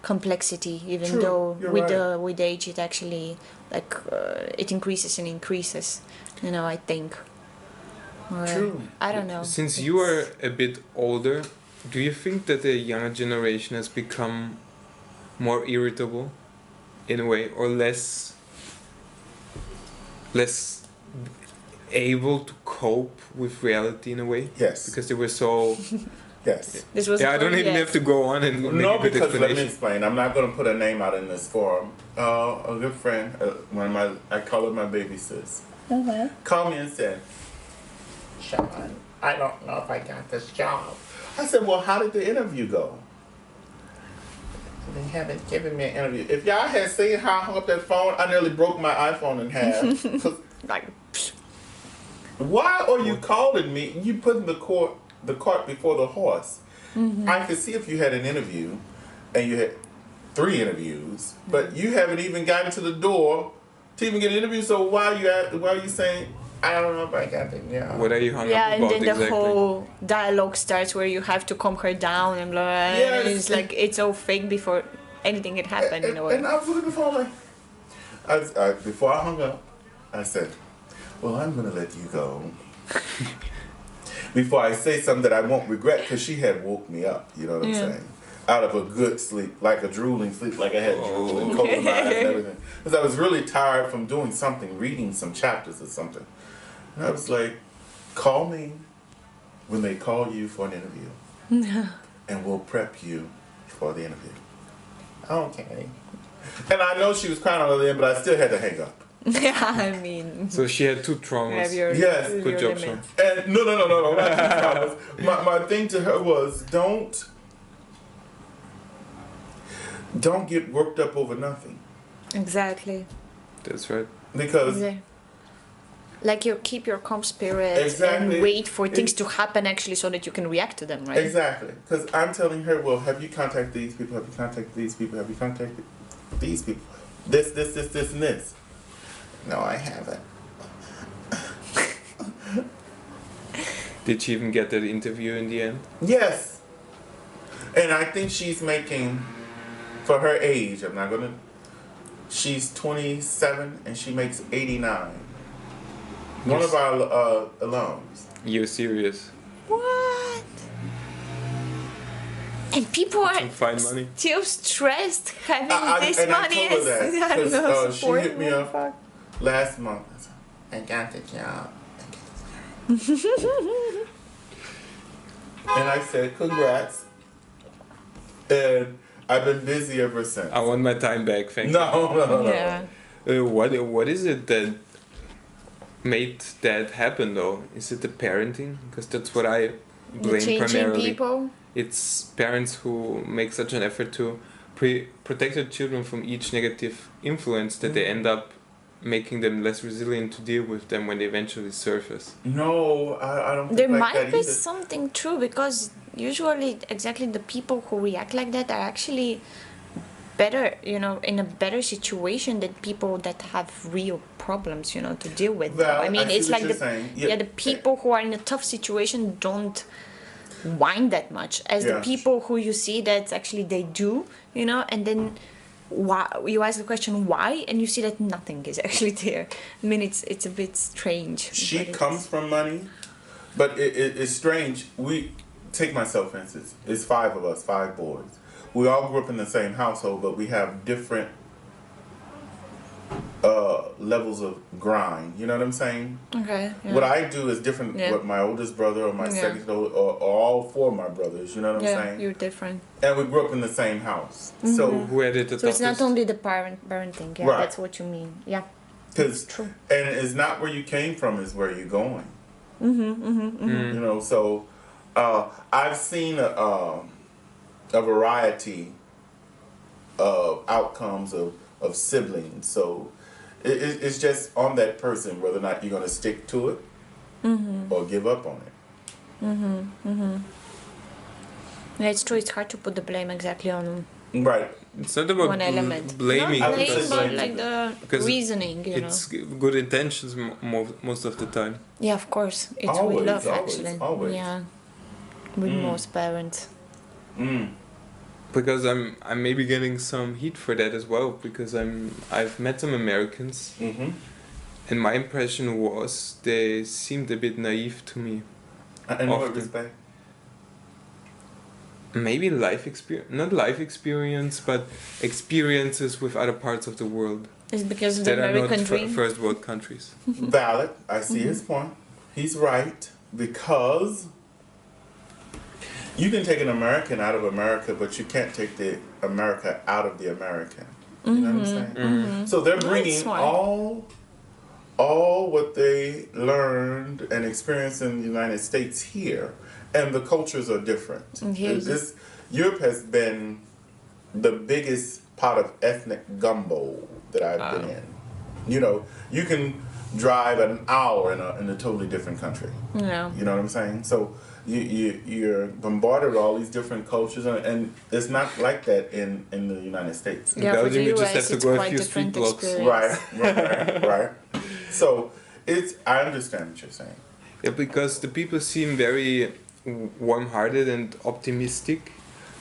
complexity, even True, though you're with right. with age it actually it increases and increases. You know, I think. Or, True. I don't know. Since you are a bit older, do you think that the younger generation has become more irritable in a way, or less able to cope with reality in a way? Yes. Because they were so... Yes. This was I don't even have to go on and make No, a good because let me explanation. explain. I'm not going to put a name out in this forum. A good friend, I call her my baby sis, called me and said, Shawn, I don't know if I got this job. I said, well, how did the interview go? They haven't given me an interview. If y'all had seen how I hung up that phone, I nearly broke my iPhone in half. 'Cause Like, why are you calling me? You putting the cart before the horse. I could see if you had an interview, and you had 3 interviews, but you haven't even gotten to the door to even get an interview. So why are you saying I don't know if I got it? Yeah. What are you hung yeah, up and about then the exactly? whole dialogue starts where you have to calm her down and blah, blah, Yes. and it's like it's all fake before anything had happened in a way. And I was looking at the phone like, before I hung up, I said, well, I'm going to let you go. Before I say something that I won't regret, because she had woke me up, you know what I'm saying? Out of a good sleep, like a drooling sleep, like I had drooling, cold in my eyes and everything. Because I was really tired from doing something, reading some chapters or something. And I was like, call me when they call you for an interview. And we'll prep you for the interview. Okay. And I know she was crying on the other end, but I still had to hang up. Yeah, I mean, So she had 2 you have traumas. your, Yes. your Good job, limit. Shawn. And no. Not these problems. My thing to her was, don't don't get worked up over nothing. Exactly. That's right. Because like you keep your calm spirit Exactly. and wait for things to happen actually so that you can react to them, right? exactly. Because I'm telling her, well, have you contacted these people? Have you contacted these people? Have you contacted these people? This, and this. No, I haven't. Did she even get that interview in the end? Yes. And I think she's making, for her age, she's 27 and she makes 89. One of our alums. You're serious? What? And people are Find money. still stressed having this and money. I told her that. I don't know, She hit me up fuck. last month. I got the job. And I said, congrats. And I've been busy ever since. I want my time back, thank you. No. Yeah. What is it that made that happen though? Is it the parenting? Because that's what I blame Changing primarily. people. It's parents who make such an effort to protect their children from each negative influence that they end up making them less resilient to deal with them when they eventually surface. No, I don't think There like might that be either. something true because usually exactly the people who react like that are actually better, in a better situation than people that have real problems, to deal with. Well, I mean, I see it's what like you're saying. the people who are in a tough situation don't whine that much as the Yeah. people who you see that actually they do, and then why you ask the question why and you see that nothing is actually there. I mean, it's a bit strange. She but comes from money, but it's strange. We take myself for instance. It's 5 of us, 5 boys. We all grew up in the same household, but we have different levels of grind. You know what I'm saying? Okay. Yeah. What I do is different. Yeah. What my oldest brother or my Yeah. second or all 4 of my brothers. You know what I'm saying? You're different. And we grew up in the same house. So Who had it the So it's not toughest? only the parenting. Yeah, Right. that's what you mean. Yeah. Because True. and it's not where you came from, is where you're going. You know, so I've seen a variety of outcomes of siblings. So it's just on that person whether or not you're going to stick to it or give up on it. Yeah, it's true. It's hard to put the blame exactly on Right. It's not about one element. blaming. Not I would blame, say but blame. like the Because reasoning. It's good intentions most of the time. Yeah, of course. It's Always, with love, always, actually. always. Yeah. With most parents. Because I'm maybe getting some heat for that as well, because I've met some Americans and my impression was they seemed a bit naive to me. In what Often. respect? Maybe not life experience, but experiences with other parts of the world It's because of the that are American not dream. first world countries. Valid. I see his point. He's right, because you can take an American out of America, but you can't take the America out of the American. You know what I'm saying? So they're bringing smart. all what they learned and experienced in the United States here, and the cultures are different. Yes. Europe has been the biggest pot of ethnic gumbo that I've been in. You know, you can drive an hour in a totally different country. Yeah. You know what I'm saying? So you're bombarded with all these different cultures, and it's not like that in the United States. Yeah, for Belgium, the you just US, have to it's go a quite few different street blocks. experience. Right. So I understand what you're saying. Yeah, because the people seem very warm-hearted and optimistic,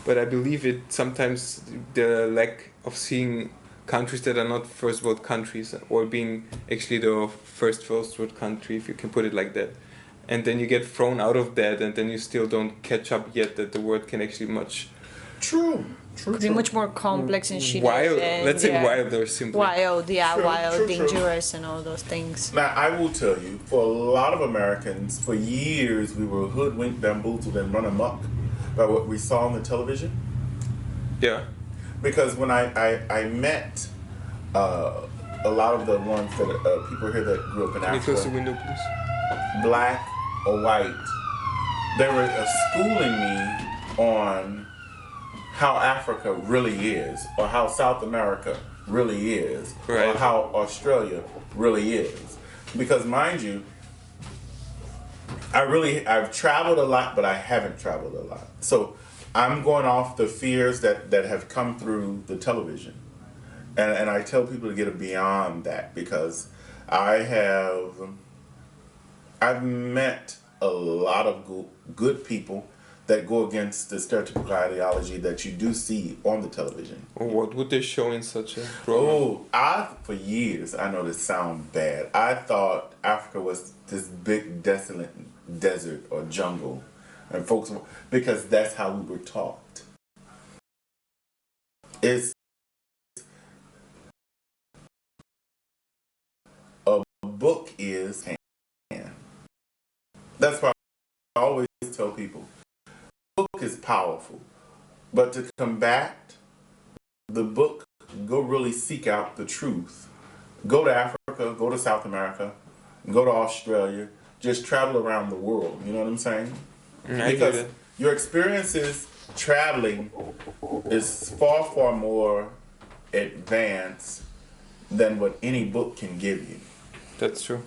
but I believe it sometimes the lack of seeing countries that are not first world countries or being actually the first world country, if you can put it like that. And then you get thrown out of that, and then you still don't catch up yet that the world can actually True. Could be much more complex and shitty. wild. and, Let's say yeah. wild or simply. Wild, yeah, True, wild, true. dangerous, and all those things. Now, I will tell you, for a lot of Americans, for years we were hoodwinked, bamboozled, and run amok by what we saw on the television. Yeah. Because when I met a lot of the ones that people here that grew up in Can you close the Africa, window, please? black or white, they were schooling me on how Africa really is, or how South America really is, Right. or how Australia really is. Because mind you, I've traveled a lot, but I haven't traveled a lot. So I'm going off the fears that have come through the television. And I tell people to get beyond that, because I've met a lot of good people that go against the stereotypical ideology that you do see on the television. What would they show in such a program? For years, I know this sounds bad, I thought Africa was this big desolate desert or jungle, and folks, because that's how we were taught. It's a book is hand. That's why I always tell people, the book is powerful, but to combat the book, go really seek out the truth. Go to Africa, go to South America, go to Australia, just travel around the world. You know what I'm saying? Because your experiences traveling is far, far more advanced than what any book can give you. That's true.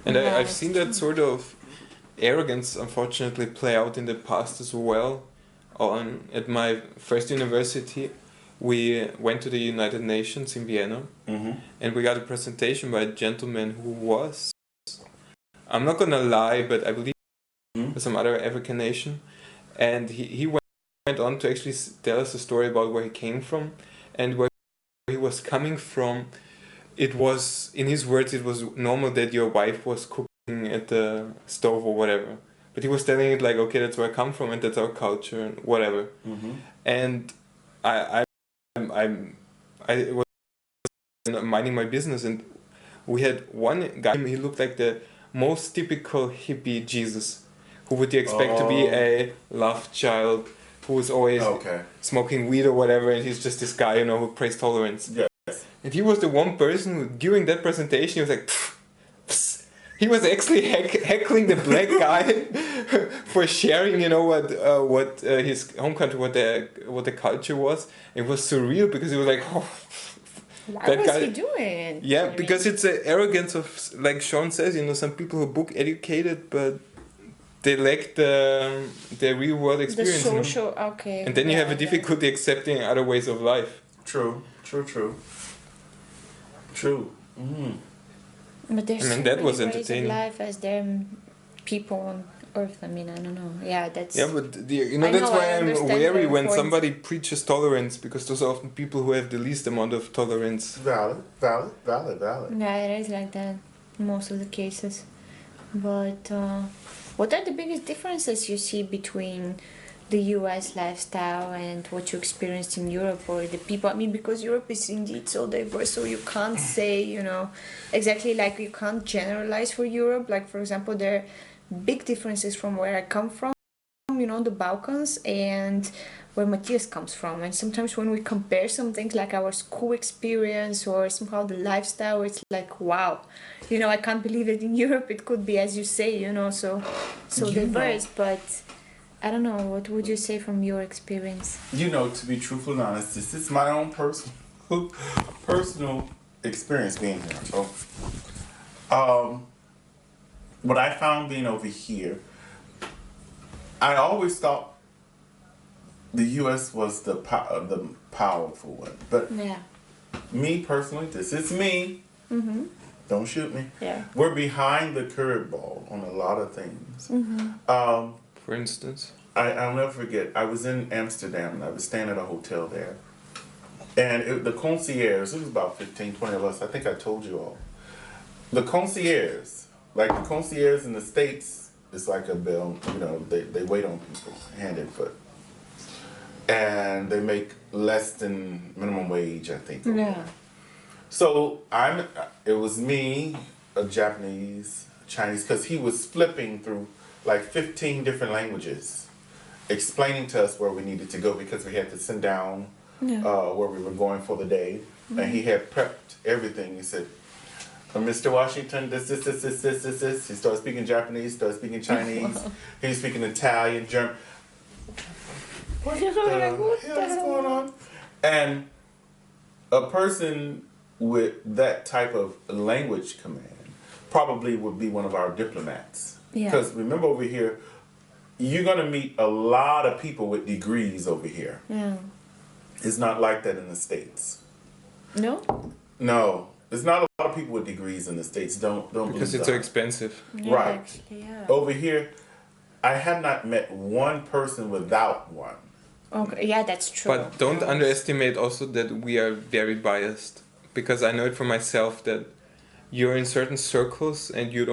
And I've seen that sort of arrogance, unfortunately, play out in the past as well. At my first university, we went to the United Nations in Vienna, and we got a presentation by a gentleman who was, I'm not gonna lie, but I believe some other African nation, and he went on to actually tell us a story about where he came from and where he was coming from. It was, in his words, it was normal that your wife was cooking at the stove or whatever. But he was telling it like, okay, that's where I come from and that's our culture and whatever. And I was minding my business, and we had one guy, he looked like the most typical hippie Jesus, who would you expect to be a love child, who was always smoking weed or whatever, and he's just this guy, you know, who praised tolerance. Yes. And he was the one person who, during that presentation, he was like, pfft, pfft. He was actually heckling the black guy for sharing, you know, what his home country, what the culture was. It was surreal because he was like, oh, why was he doing it? Yeah, because it's an arrogance of, like Shawn says, you know, some people who are book educated, but they lack the real world experience. The social, okay. And then you have a difficulty accepting other ways of life. True. But there's I mean, so that many was ways entertaining. of life as there are people on Earth. I mean, I don't know. Yeah, that's. Yeah, but that's why I'm wary when somebody preaches tolerance, because those are often people who have the least amount of tolerance. Valid. Yeah, it is like that in most of the cases. But what are the biggest differences you see between the US lifestyle and what you experienced in Europe, or the people? I mean, because Europe is indeed so diverse, so you can't say, you know, exactly, like you can't generalize for Europe. Like, for example, there are big differences from where I come from, you know, the Balkans, and where Matthias comes from. And sometimes when we compare some things like our school experience or somehow the lifestyle, it's like, wow, you know, I can't believe that in Europe it could be, as you say, you know, so diverse. But I don't know, what would you say from your experience? You know, to be truthful and honest, this is my own personal experience being here. So, what I found being over here, I always thought the U.S. was the powerful one. But me personally, this is me. Don't shoot me. Yeah. We're behind the curveball on a lot of things. For instance? I'll never forget, I was in Amsterdam and I was staying at a hotel there. And the concierge, it was about 15, 20 of us, I think I told you all. The concierge, like the concierge in the States, it's like a bill, you know, they wait on people, hand and foot. And they make less than minimum wage, I think. Yeah. So it was me, a Japanese, Chinese, because he was flipping through like 15 different languages, explaining to us where we needed to go because we had to send down where we were going for the day. And he had prepped everything. He said, Mr. Washington, this. He started speaking Japanese, started speaking Chinese. He was speaking Italian, German. what the hell is going on? And a person with that type of language command probably would be one of our diplomats. Yeah. Because remember over here, you're going to meet a lot of people with degrees over here. Yeah. It's not like that in the States. No? No. There's not a lot of people with degrees in the States. Don't Because believe it's so that. expensive. Yeah, Right. actually, yeah. Over here, I have not met one person without one. Okay. Yeah, that's true. But don't underestimate also that we are very biased. Because I know it for myself that you're in certain circles and you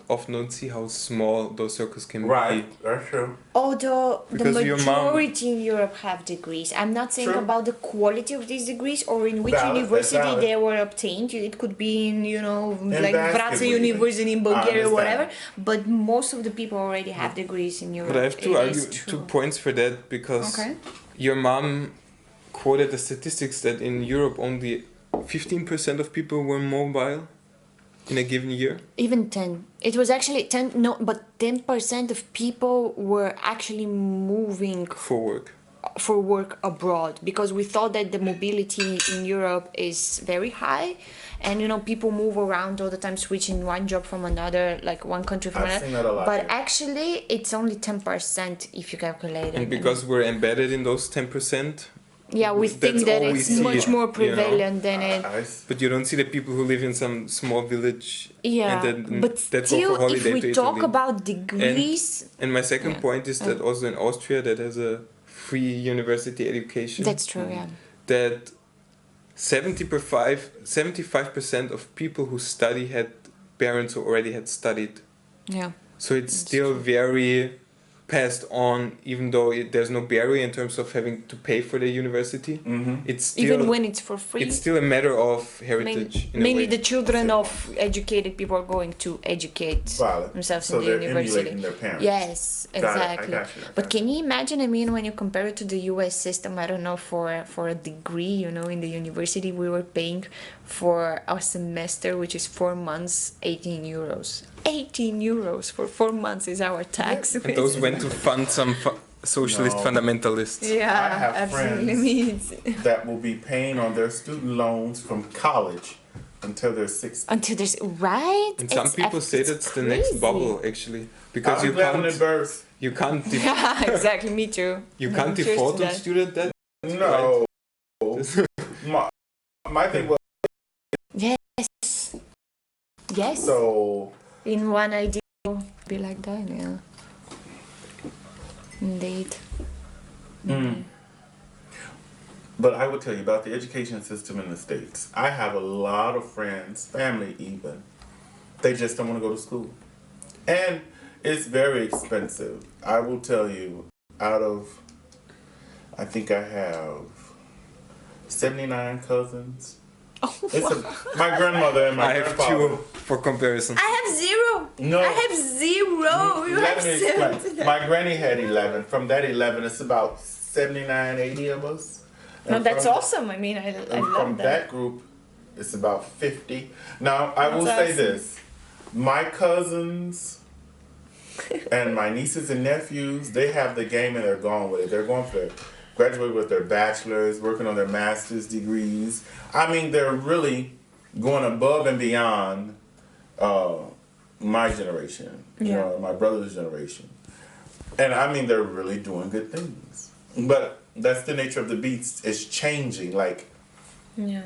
often don't see how small those circles can Right. be. That's true. Although the Because your mom- majority in Europe have degrees. I'm not saying True. about the quality of these degrees or in which Valid, university that's valid. they were obtained. It could be in, like basketball Vrasa even. University in I Bulgaria or understand. whatever. But most of the people already have degrees in Europe. But I have to It argue is 2 true. points for that because Okay. your mom quoted the statistics that in Europe only 15% of people were mobile in a given year. Even 10. It was actually 10, no, but 10% of people were actually moving For work. for work abroad because we thought that the mobility in Europe is very high and people move around all the time switching one job from another, like one country from I've another. seen that a lot, But yeah. actually it's only 10% if you calculate it. And because we're embedded in those 10%, yeah, we that's think that all we it's see, much more you know. prevalent than it. but you don't see the people who live in some small village Yeah, and then but that go still, for holiday if we to talk Italy. about degrees, And my second Yeah. point is that also in Austria that has a free university education. that's true, yeah. That 75% of people who study had parents who already had studied. Yeah. So it's still very passed on, even though there's no barrier in terms of having to pay for the university. Mm-hmm. It's still, Even when it's for free. it's still a matter of heritage. in a Mainly way. the children of educated people are going to educate Valid. themselves So in the they're university. emulating their parents. Yes, Got it. I exactly. got you. But can you imagine? I mean, when you compare it to the U.S. system, I don't know, for a degree, in the university, we were paying for a semester, which is 4 months, 18 euros. 18 euros for 4 months is our tax. And those went to fund some socialist No. fundamentalists. Yeah, I have absolutely. friends. Means That will be paying on their student loans from college until they're 60. until there's right. And some people say it's that's the next crazy. bubble actually, because I'll you be glad when it can't bursts. you can't Yeah, exactly. Me too. you can't Cheers default to on that. student debt. No. my thing was, Yes. Yes. so In one idea, be like that. Yeah. Indeed. but I will tell you about the education system in the States. I have a lot of friends, family even, they just don't want to go to school. And it's very expensive. I will tell you, out of, I think I have 79 cousins. Oh, My grandmother and my I have grandfather. 2 for comparison. I have 0. No. I have 0. You Let have me explain. 7. My granny had 11. From that 11, it's about 79, 80 of us. No, And that's from- awesome. I mean, I And love from that. that group, it's about 50. Now, I will That's say awesome. this. My cousins and my nieces and nephews, they have the game and they're going with it. They're going for graduate with their bachelor's, working on their master's degrees. I mean, they're really going above and beyond my generation, Yeah. my brother's generation. And I mean, they're really doing good things. But that's the nature of the beast. It's changing. Like, Yeah.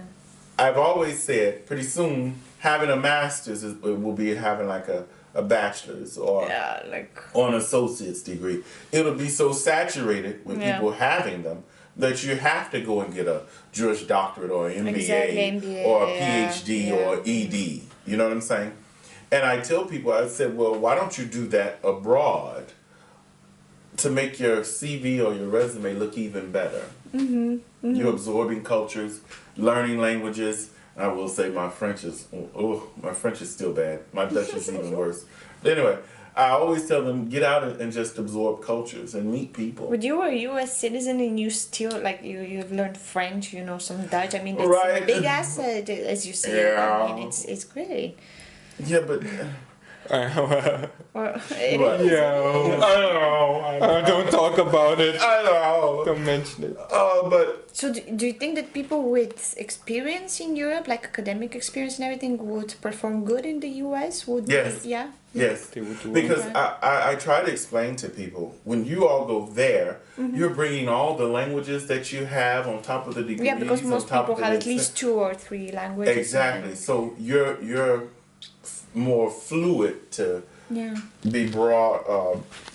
I've always said, pretty soon, having a master's will be having like a bachelor's or Yeah, like. an associate's degree. It'll be so saturated with Yeah. people having them that you have to go and get a Jewish doctorate or MBA, Exactly, MBA, or a yeah, PhD yeah. or ED. You know what I'm saying? And I tell people, I said, well, why don't you do that abroad to make your CV or your resume look even better? Mm-hmm. You're absorbing cultures, learning languages. I will say my French is still bad. My Dutch is even worse. But anyway, I always tell them, get out and just absorb cultures and meet people. But you were a U.S. citizen and you still, like, you've learned French, some Dutch. I mean, it's Right. a big asset, as you say. Yeah. I mean, it's great. Yeah, but Or, Yeah. I know. Don't talk about it. I know. Don't mention it. But So do you think that people with experience in Europe, like academic experience and everything, would perform good in the US? Would Yes. They, yeah. yes, They would do because Okay. I try to explain to people when you all go there, you're bringing all the languages that you have on top of the degrees. Yeah, because on most top people of the have at least 2 or 3 languages. Exactly. So you're more fluid to Yeah. be broad,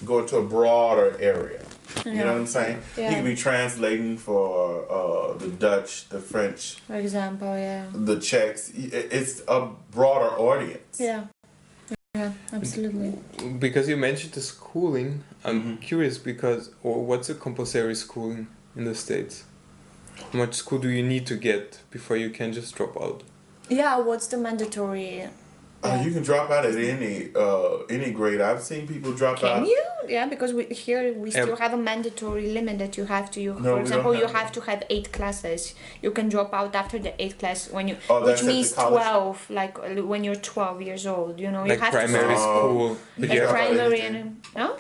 go to a broader area. You know what I'm saying? Yeah. You can be translating for the Dutch, the French, For example, yeah. the Czechs. It's a broader audience. Yeah. Yeah, absolutely. Because you mentioned the schooling, I'm curious what's a compulsory schooling in the States? How much school do you need to get before you can just drop out? Yeah, what's the mandatory? You can drop out at any grade. I've seen people drop out. Can you? Yeah, because here we still Ev- have a mandatory limit that you have to. No, For we example, don't you have have to have 8 classes. You can drop out after the 8th class when you, Oh, that's which at the means college? 12, like when you're 12 years old. You know, you Like have primary to. school. But Like you have, primary anything. and no.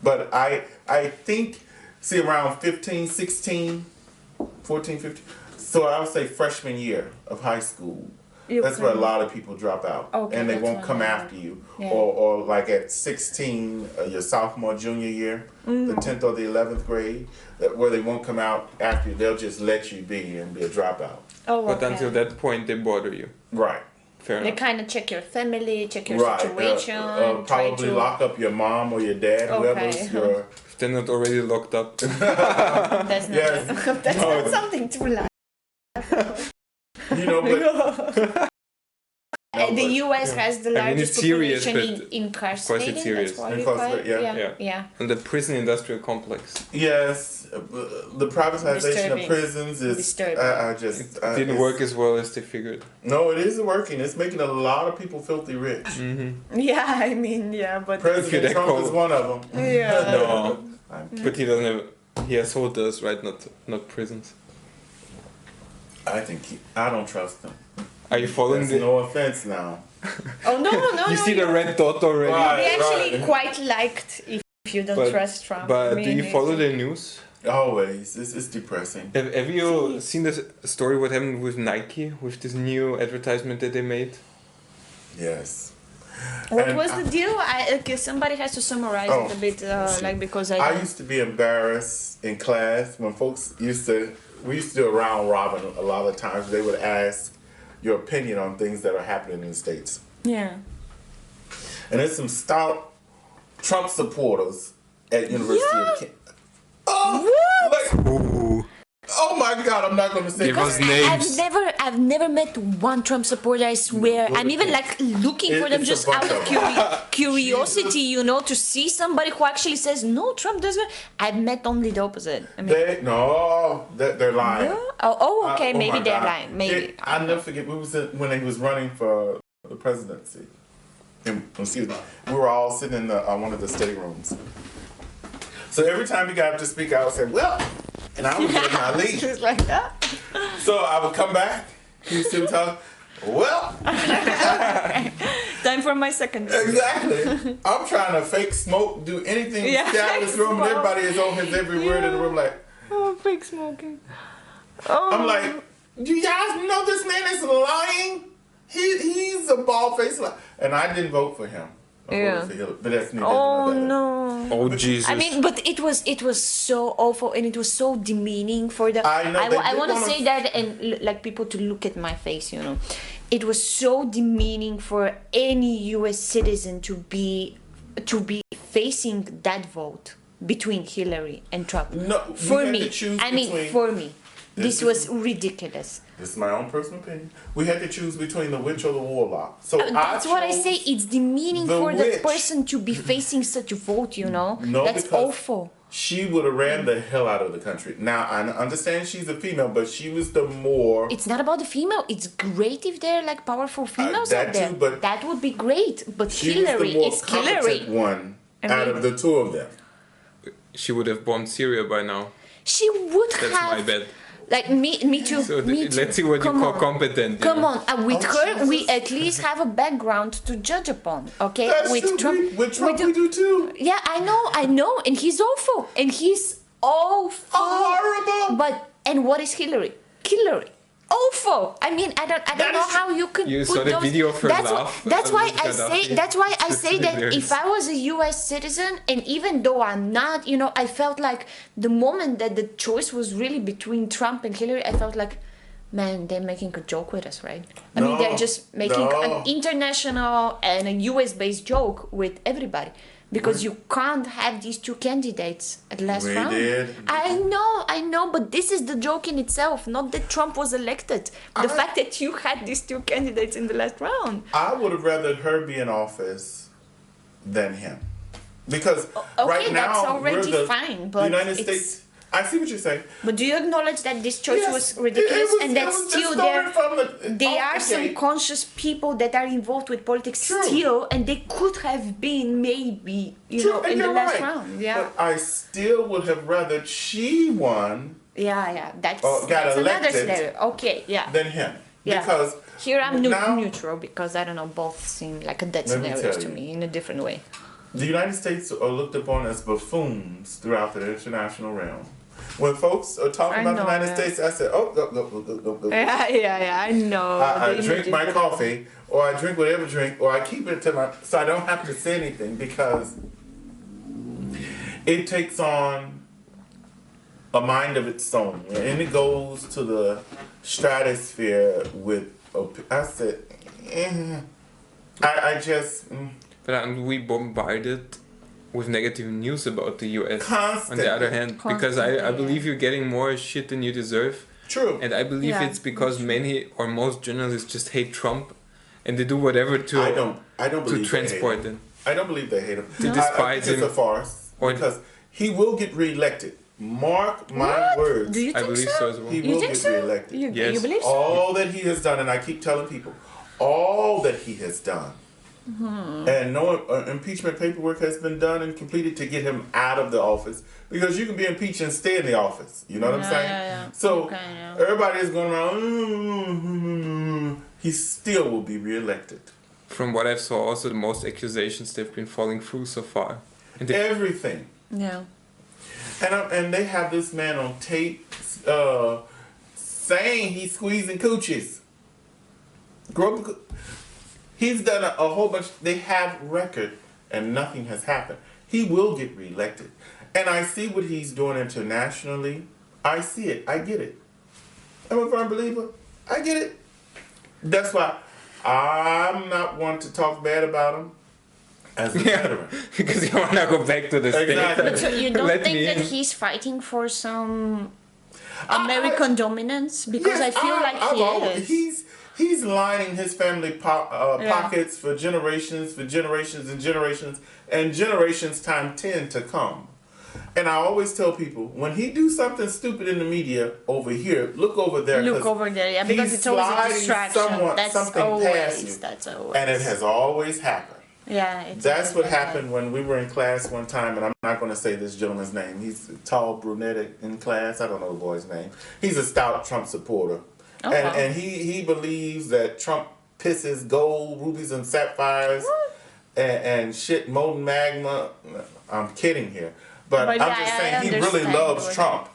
But I think, see, around 15, 16, 14, 15. So I would say freshman year of high school. You That's where a can- lot of people drop out. Okay, And they that's won't when come they- after you. Yeah. Or like at 16, your sophomore, junior year, the 10th or the 11th grade, where they won't come out after you. They'll just let you be and be a dropout. Oh, but okay. until that point, they bother you. Right. Fair They enough. kind of check your family, check your Right. situation, try Probably to. lock up your mom or your dad, Okay. whoever's your... If they're not already locked up. That's not, Yes. that's not something to like. You know, but... The US has the I mean, largest it's serious, population but incarcerated. it's serious. That's why we call it. Incarcerate, yeah. Yeah. And the prison industrial complex. Yes, the privatization of Disturbing. prisons is... Disturbing. I just... Didn't it's- work as well as they figured. No, it isn't working. It's making a lot of people filthy rich. Yeah, I mean, yeah, but President that Trump cold. is one of them. yeah. No. But he doesn't have... He has hotels, right? Not prisons. I think I don't trust him. Are you following That's the... no offense now. Oh no, no, You no! see the red dot already? Right. We actually quite liked if you don't But- trust Trump. But Me do you neither. follow the news? Always. It's depressing. Have you seen this story what happened with Nike, with this new advertisement that they made? Yes. What And was the deal? Okay, somebody has to summarize Oh, it a bit, like because I. I don't- used to be embarrassed in class when folks we used to do a round robin a lot of times. They would ask your opinion on things that are happening in the States. Yeah. And there's some stout Trump supporters at University of Kent. Oh, like, Ooh. oh my God! I'm not going to say Give us names. names. I've never met one Trump supporter. I swear. I'm even like looking for them It's a just out bunch of of them. curiosity, you know, to see somebody who actually says no, Trump doesn't. I've met only the opposite. I mean, They're lying. oh, okay, Oh maybe my they're God. lying. Maybe. I'll never forget. We was when he was running for the presidency. Excuse me. We were all sitting in one of the study rooms. So every time he got up to speak, I would say, "Well," and I would get my lead. Just like that. So I would come back. He was still talking. Well, Time for my second. exactly. I'm trying to fake smoke, do anything Yeah, to stay out of this fake room, and smoke. everybody is on his every word in the room. Like, Oh, fake smoking. Oh. I'm like, do you guys know this man is lying? He's a bald-faced liar. And I didn't vote for him. I Yeah. voted for Hillary, but that's neither Oh here nor there. no. Oh Jesus. I mean, but it was so awful and it was so demeaning for the. I know, they I did want to wanna- say that and like people to look at my face, you know. It was so demeaning for any U.S. citizen to be facing that vote between Hillary and Trump. No, we For had me, to choose I mean, between- for me, this This was is- ridiculous. This is my own personal opinion. We had to choose between the witch or the warlock. So That's what I chose say. It's demeaning the for witch. that person to be facing such a vote. You know, No, that's because awful. She would have ran the hell out of the country. Now I understand she's a female, but she was the more. It's not about the female. It's great if they're like powerful females that out there. too, but that would be great. But She Hillary was the more is competent Hillary. one I out mean- of the two of them. She would have bombed Syria by now. She would That's my have. bet. Like me too. So me too. let's see what Come you call on. competent. you Come know? on, with Oh, her, we Jesus. at least have a background to judge upon, okay? That's with true. Trump, With Trump, we do too. Yeah, I know, and he's awful, and he's awful. Horrible. And what is Hillary? Awful. I mean, I don't know is how you could. You put saw the those, video of her that's laugh. That's why I Gaddafi. say. That's why I It's say that hilarious. if I was a U.S. citizen, and even though I'm not, you know, I felt like the moment that the choice was really between Trump and Hillary, I felt like, man, they're making a joke with us, right? I mean, they're just making an international and a US-based joke with everybody. Because you can't have these two candidates at last We round. did. I know, but this is the joke in itself, not that Trump was elected. The fact that you had these two candidates in the last round. I would have rather her be in office than him. Because right now, that's already we're fine, the but United it's- States. I see what you're saying. But do you acknowledge that this choice Yes, was ridiculous it was- and it that was still distorted from there off are the some gate. conscious people that are involved with politics True. still, and they could have been maybe, you True, know, and in the you're last right. round. Yeah. But I still would have rather she won Yeah, that's, got that's another elected scenario. Okay, yeah. than him. Yeah. Because Here I'm now, neutral because I don't know, both seem like a dead Let me scenarios tell to you. me in a different way. the United States are looked upon as buffoons throughout the international realm. When folks are talking I about the know, United yeah. States, I say, oh, go. Yeah, I know. I The drink image my is- coffee, or I drink whatever drink, or I keep it to my, so I don't have to say anything because it takes on a mind of its own, and it goes to the stratosphere with. I said, I just But aren't we bombarded with negative news about the US? Constantly. On the other hand, because I Constantly, believe you're getting more shit than you deserve. true. And I believe Yeah, it's because many or most journalists just hate Trump, and they do whatever to I don't to believe transport they hate him. him. I don't believe they hate him. To I despise think him. it's a farce Or- because he will get reelected. Mark my What? words. Do you I think believe so as well. He You will think get so? reelected. Yes. You believe so? All that he has done, and I keep telling people, all that he has done, and no impeachment paperwork has been done and completed to get him out of the office, because you can be impeached and stay in the office. You know what I'm saying? Yeah. So Okay, yeah. everybody is going around. He still will be reelected. From what I saw, also the most accusations they've been falling through so far. And they, Everything. Yeah. And they have this man on tape saying he's squeezing coochies. He's done a whole bunch. They have record, and nothing has happened. He will get reelected, and I see what he's doing internationally. I see it. I get it. I'm a firm believer. I get it. That's why I'm not one to talk bad about him as a veteran. because you want to go back to the Exactly. But so state. you don't Let think me that in. he's fighting for some American dominance? Because Yes, I feel like I've he always- is. He's lining his family Yeah. pockets for generations and generations, and generations time 10 to come. And I always tell people, when he do something stupid in the media over here, look over there. Look 'cause over there, yeah, because he's it's always a sliding distraction. That's something past you. always, that's always. And it has always happened. Yeah, it's That's always what like that. happened when we were in class one time, and I'm not going to say this gentleman's name. He's a tall brunette in class. I don't know the boy's name. He's a stout Trump supporter. Oh, and wow. and he believes that Trump pisses gold, rubies, and sapphires and shit, molten magma. I'm kidding here. But But I'm yeah, just I saying he really understand loves what- Trump.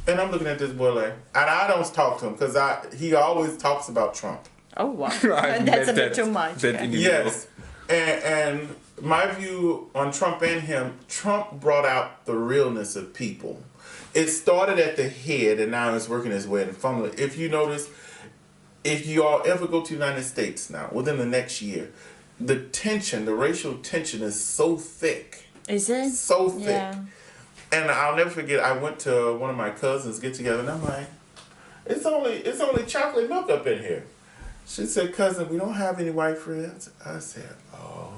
And I'm looking at this boy like, and I don't talk to him because he always talks about Trump. Oh wow, I've that's met a bit too much. that yeah. individual. Yes. And my view on Trump and him, Trump brought out the realness of people. It started at the head and now it's working its way in funnel. If you notice, if you all ever go to the United States now, within the next year, the tension, the racial tension is so thick. Is it? So thick. Yeah. And I'll never forget, I went to one of my cousins get together and I'm like, it's only chocolate milk up in here. She said, cousin, we don't have any white friends. I said, oh.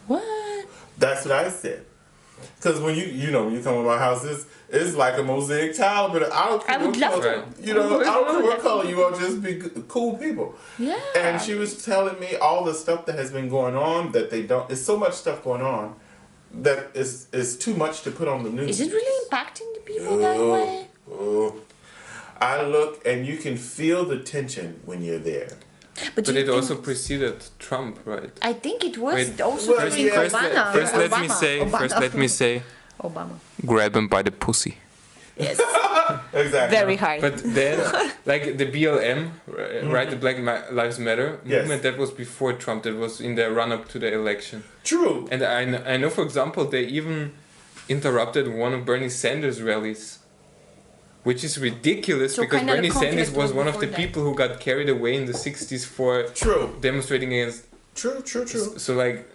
What? That's what I said. Because when you come to my house, it's like a mosaic tile, but I don't care I would what love color, to. I don't care what Definitely. color you are, just be cool people. Yeah. And she was telling me all the stuff that has been going on that they don't, it's so much stuff going on that is too much to put on the news. Is it really impacting the people that way? Oh. I look and you can feel the tension when you're there. But do you it think- also preceded Trump, right? I think it was Wait, also well, during yeah. Obama. First let me Obama. say, Obama. grab him by the pussy. Yes, Exactly. very hard. But then, like the BLM, right, the Black Lives Matter Yes. movement, that was before Trump. That was in the run-up to the election. True. And I know, for example, they even interrupted one of Bernie Sanders' rallies, which is ridiculous So because kind of Bernie the Sanders conflict was was one of the before that. people who got carried away in the 60s for True. demonstrating against. True. So like,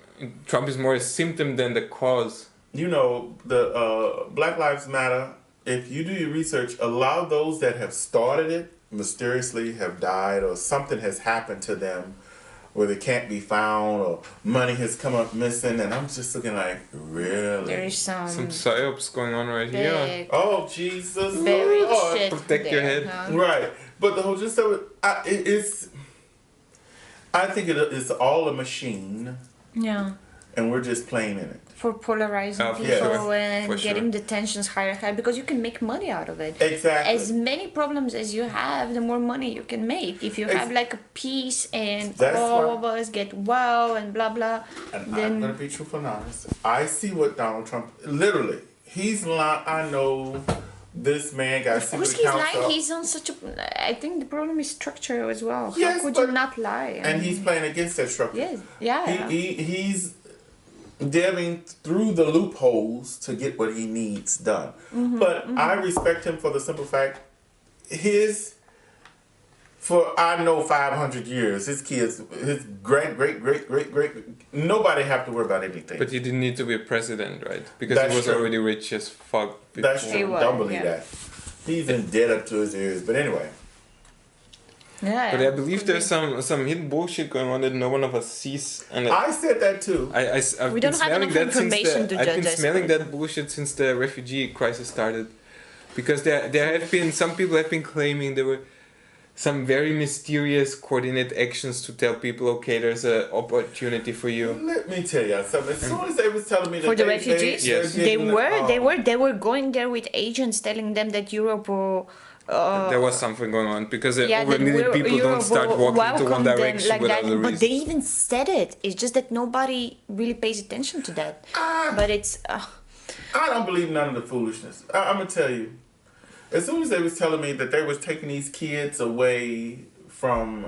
Trump is more a symptom than the cause. You know, the Black Lives Matter, if you do your research, a lot of those that have started it mysteriously have died or something has happened to them where they can't be found or money has come up missing. And I'm just looking like, really? There is Some some psyops going on right here. big, Oh, Jesus. very Lord. shit Protect your there, head. huh? Right. But the whole gist of it, I think it's all a machine Yeah. and we're just playing in it. For polarizing Oh, for people sure. and For getting sure. the tensions higher because you can make money out of it. Exactly. As many problems as you have, the more money you can make. If you have like a peace and That's all why- of us get well and blah blah, And I'm then gonna be truthful and honest. I see what Donald Trump literally. He's lying. I know this man got of course secret he's counsel, lying. He's on such a. I think the problem is structure as well. Yes, How could you but- not lie? and he's playing against that structure. yes, yeah. He's delving through the loopholes to get what he needs done. But I respect him for the simple fact, I know 500 years, his kids, his great, nobody have to worry about anything. But you didn't need to be a president, right? Because That's he was true. already rich as fuck before. That's He true. was, Don't believe yeah. that. He's in debt up to his ears. But anyway, Yeah. But I believe could there's be. some hidden bullshit going on that no one of us sees. And I said that too. I've We been don't have smelling enough that since information to I've been judge us, smelling but- that bullshit since the refugee crisis started. Because there have been, some people have been claiming there were some very mysterious coordinate actions to tell people, okay, there's an opportunity for you. Let me tell you something. As soon as they was telling me that For the they- refugees, Yes. they're they getting, were going there with agents telling them that Europe will. There was something going on because Yeah, over that million people Europe don't start will walking to welcome one them direction like without that. a But reason. they even said it. It's just that nobody really pays attention to that. But it's. I don't believe none of the foolishness. I'm gonna tell you. As soon as they was telling me that they was taking these kids away from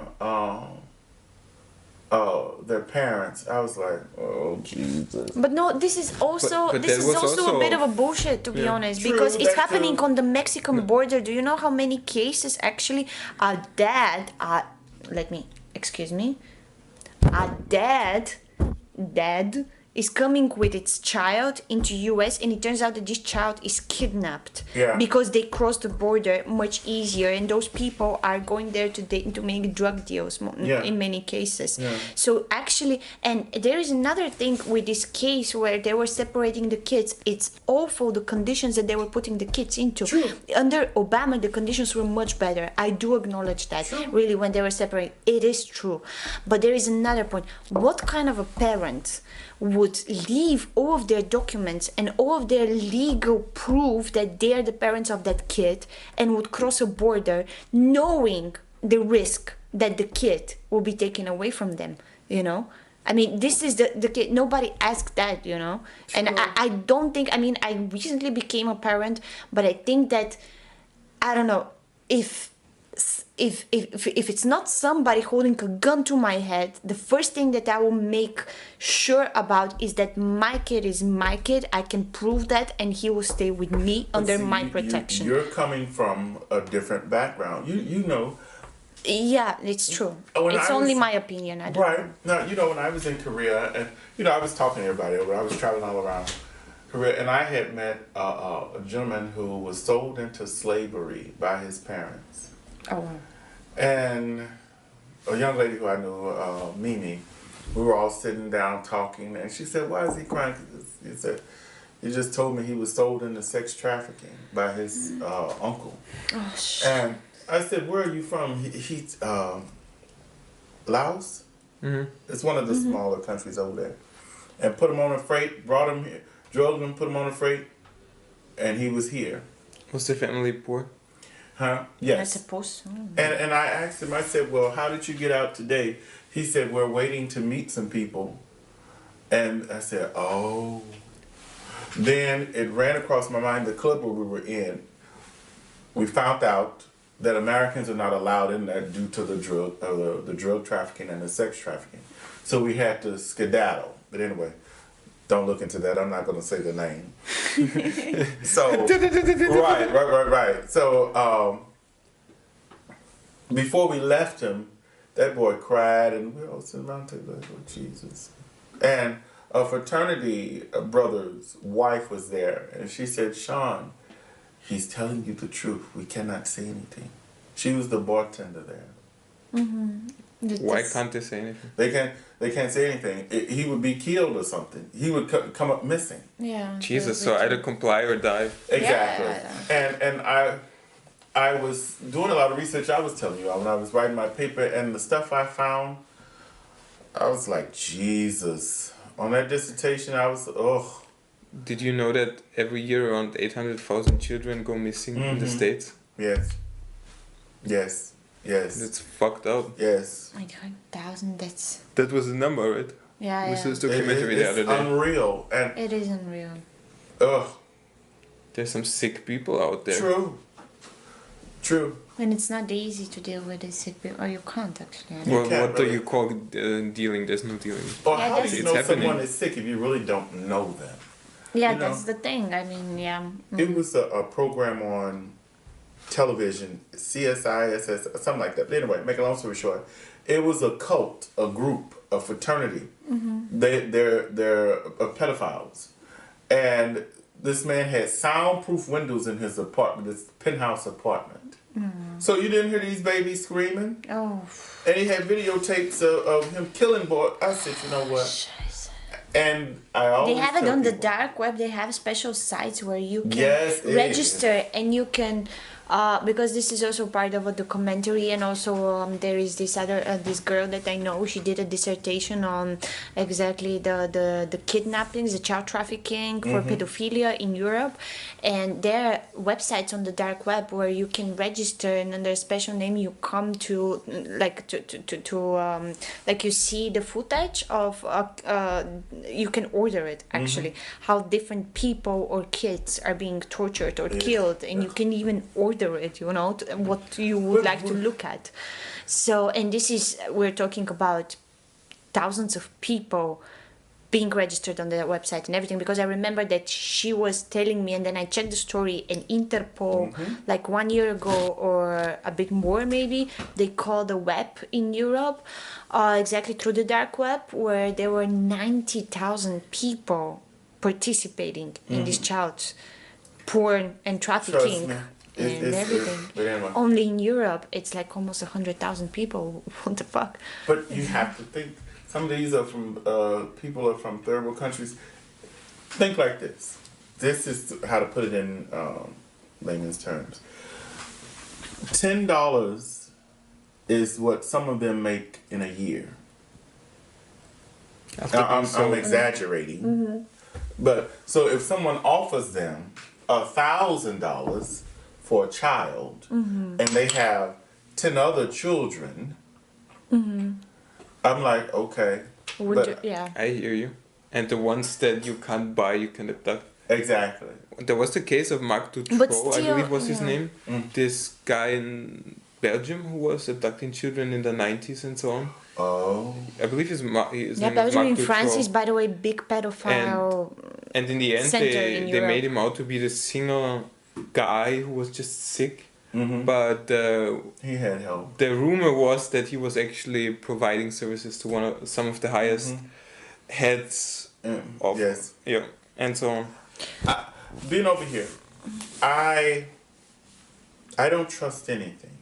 their parents, I was like, oh Jesus. But no, this is also But this that is was also a also- bit of a bullshit, to be Yeah. honest, True, because it's that happening too. on the Mexican border. Do you know how many cases actually a dad is coming with its child into US, and it turns out that this child is kidnapped Yeah. because they cross the border much easier, and those people are going there to make drug deals Yeah. in many cases. Yeah. So actually, and there is another thing with this case where they were separating the kids. It's awful, the conditions that they were putting the kids into. True. Under Obama, the conditions were much better. I do acknowledge that. Really, when they were separated, it is true. But there is another point. What kind of a parent would leave all of their documents and all of their legal proof that they are the parents of that kid and would cross a border knowing the risk that the kid will be taken away from them, you know? I mean, this is the kid. Nobody asked that, you know? And I don't think, I mean, I recently became a parent, but I think that, I don't know, if it's not somebody holding a gun to my head, the first thing that I will make sure about is that my kid is my kid. I can prove that, and he will stay with me under See, my protection. You're coming from a different background. You know. Yeah, it's true. When It's I only was- my opinion. I don't. Right. Now, you know, when I was in Korea, and, you know, I was talking to everybody over, I was traveling all around Korea, and I had met a gentleman who was sold into slavery by his parents. Oh, wow. And a young lady who I knew, Mimi, we were all sitting down talking, and she said, "Why is he crying?" He said, "He just told me he was sold into sex trafficking by his uncle." Oh, And I said, "Where are you from?" He's Laos. Mhm. It's one of the smaller countries over there. And put him on a freight, brought him here, drove him, put him on a freight, and he was here. Was the family poor? Huh? You're Yes. supposed to. And I asked him, I said, well, how did you get out today? He said, we're waiting to meet some people. And I said, oh. Then it ran across my mind, the club where we were in, we found out that Americans are not allowed in there due to the drug trafficking and the sex trafficking. So we had to skedaddle. But anyway, don't look into that. I'm not going to say the name. So, right. So, before we left him, that boy cried, and we all sitting around table like, oh, Jesus. And a fraternity brother's wife was there, and she said, Shawn, he's telling you the truth. We cannot say anything. She was the bartender there. Why can't they say anything? They can't say anything. He would be killed or something. He would come up missing. Yeah. Jesus, so either comply or die. Exactly. Yeah. And I was doing a lot of research. I was telling you when I was writing my paper, and the stuff I found, I was like, Jesus. On that dissertation, I was, oh. Did you know that every year around 800,000 children go missing in the States? Yes. That's fucked up. Yes. 800,000, that's... That was the number, right? Yeah, We saw this yeah. documentary the other day. It's unreal. And, It is unreal. ugh. There's some sick people out there. True. And it's not easy to deal with this sick people, or you can't actually. I don't Well, can't what do really- you call dealing? There's no dealing. Or Yeah, how do that's- you It's know happening. someone is sick if you really don't know them? Yeah, You know. that's the thing. I mean, yeah. It was a program on television, CSISS, something like that. But anyway, make a long story short, it was a cult, a group, a fraternity. They're pedophiles, and this man had soundproof windows in his apartment, this penthouse apartment. So you didn't hear these babies screaming, Oh, and he had videotapes of him killing boys. I said, you know what? scheiße. And I always They have it tell on the people, dark web. They have special sites where you can Yes, it register and you can, because this is also part of a documentary, and also there is this other this girl that I know. She did a dissertation on exactly the kidnappings, the child trafficking for pedophilia in Europe, and there are websites on the dark web where you can register, and under a special name you come to like you see the footage of you can order it actually how different people or kids are being tortured or killed, and you can even order it, you know, what you would like to look at. So, and this is, we're talking about thousands of people being registered on the website and everything, because I remember that she was telling me, and then I checked the story, and Interpol, like 1 year ago or a bit more maybe, they called a web in Europe, exactly through the dark web, where there were 90,000 people participating in this child porn and trafficking. Trust me. And everything. But anyway. Only in Europe, it's like almost 100,000 people. What the fuck? But you have to think. Some of these are from people are from third world countries. Think like this. This is how to put it in layman's terms. $10 is what some of them make in a year. I'm exaggerating, but so if someone offers them $1,000 for a child, and they have 10 other children, I'm like, okay. Would you, yeah. I hear you. And the ones that you can't buy, you can abduct. Exactly. There was the case of Marc But Dutroux, I still, believe was his yeah. name. This guy in Belgium who was abducting children in the 90s and so on. Oh. I believe his name is Belgium Marc in France Dutroux. is, by the way, big pedophile. And in the end, center in they Europe. made him out to be the single guy who was just sick. Mm-hmm. But He had help. the rumor was that he was actually providing services to some of the highest heads of Yes. yeah, and so on. Being over here, I don't trust anything.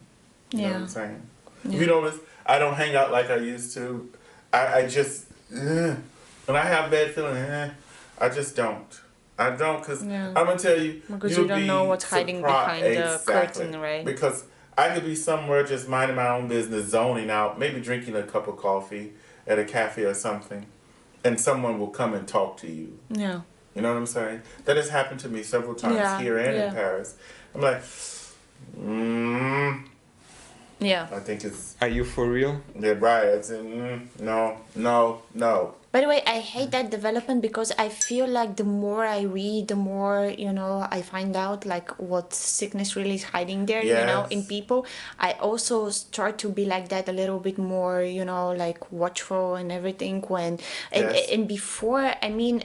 You know what Yeah. I'm saying? Yeah. If you notice, I don't hang out like I used to. I just, when I have bad feeling, I just don't. I don't, because Yeah. I'm going to tell you. Because you'll you don't be know what's hiding surprised. behind the Exactly. curtain, right? Because I could be somewhere just minding my own business, zoning out, maybe drinking a cup of coffee at a cafe or something, and someone will come and talk to you. Yeah. You know what I'm saying? That has happened to me several times Yeah, here and yeah. in Paris. I'm like, Yeah. I think it's Are you for real? yeah, right. It's no. By the way, I hate that development because I feel like the more I read, the more, I find out like what sickness really is hiding there, in Yes. people. I also start to be like that a little bit more, like watchful and everything and, Yes. and before, I mean,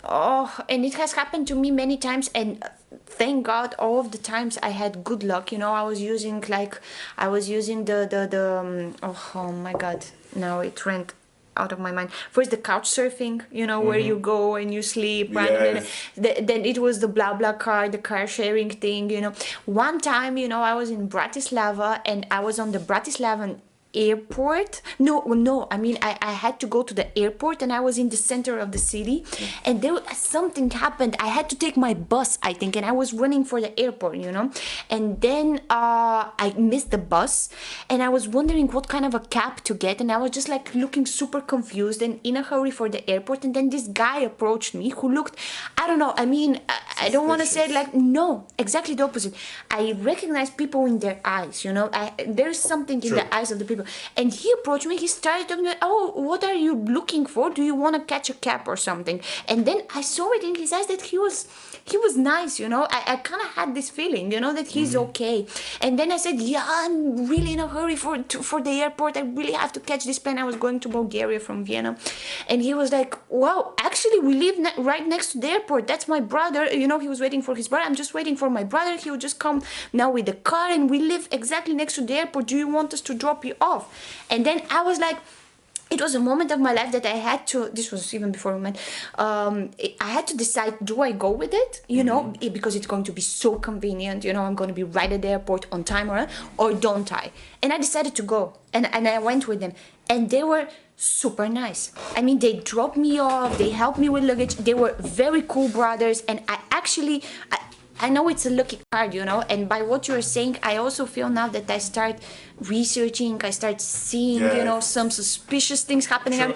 oh, and it has happened to me many times, and thank God all of the times I had good luck. I was using oh my God, now it went out of my mind. First the couch surfing, where you go and you sleep randomly. Yes. Then it was the blah blah car, the car sharing thing. One time, I was in Bratislava and I was on the Bratislavan airport. No, I mean I had to go to the airport and I was in the center of the city, and there something happened. I had to take my bus, I think, and I was running for the airport, and then I missed the bus, and I was wondering what kind of a cab to get, and I was just like looking super confused and in a hurry for the airport, and then this guy approached me who looked, I don't know, I mean, I don't want to say it like, no, exactly the opposite. I recognize people in their eyes, there's something in True. the eyes of the people. And he approached me, he started talking about, oh, what are you looking for? Do you want to catch a cab or something? And then I saw it in his eyes that he was nice, I kind of had this feeling, that he's okay. And then I said, yeah, I'm really in a hurry for the airport. I really have to catch this plane. I was going to Bulgaria from Vienna. And he was like, wow, actually we live right next to the airport. That's my brother. He was waiting for his brother. I'm just waiting for my brother. He will just come now with the car, and we live exactly next to the airport. Do you want us to drop you off? And then I was like, it was a moment of my life that I had to, this was even before we met, I had to decide, do I go with it, because it's going to be so convenient, I'm going to be right at the airport on time, or don't I? And I decided to go, and I went with them, and they were super nice. I mean, they dropped me off, they helped me with luggage, they were very cool brothers, and I know it's a lucky card, and by what you're saying, I also feel now that I start researching, I start seeing, Yes. some suspicious things happening. True.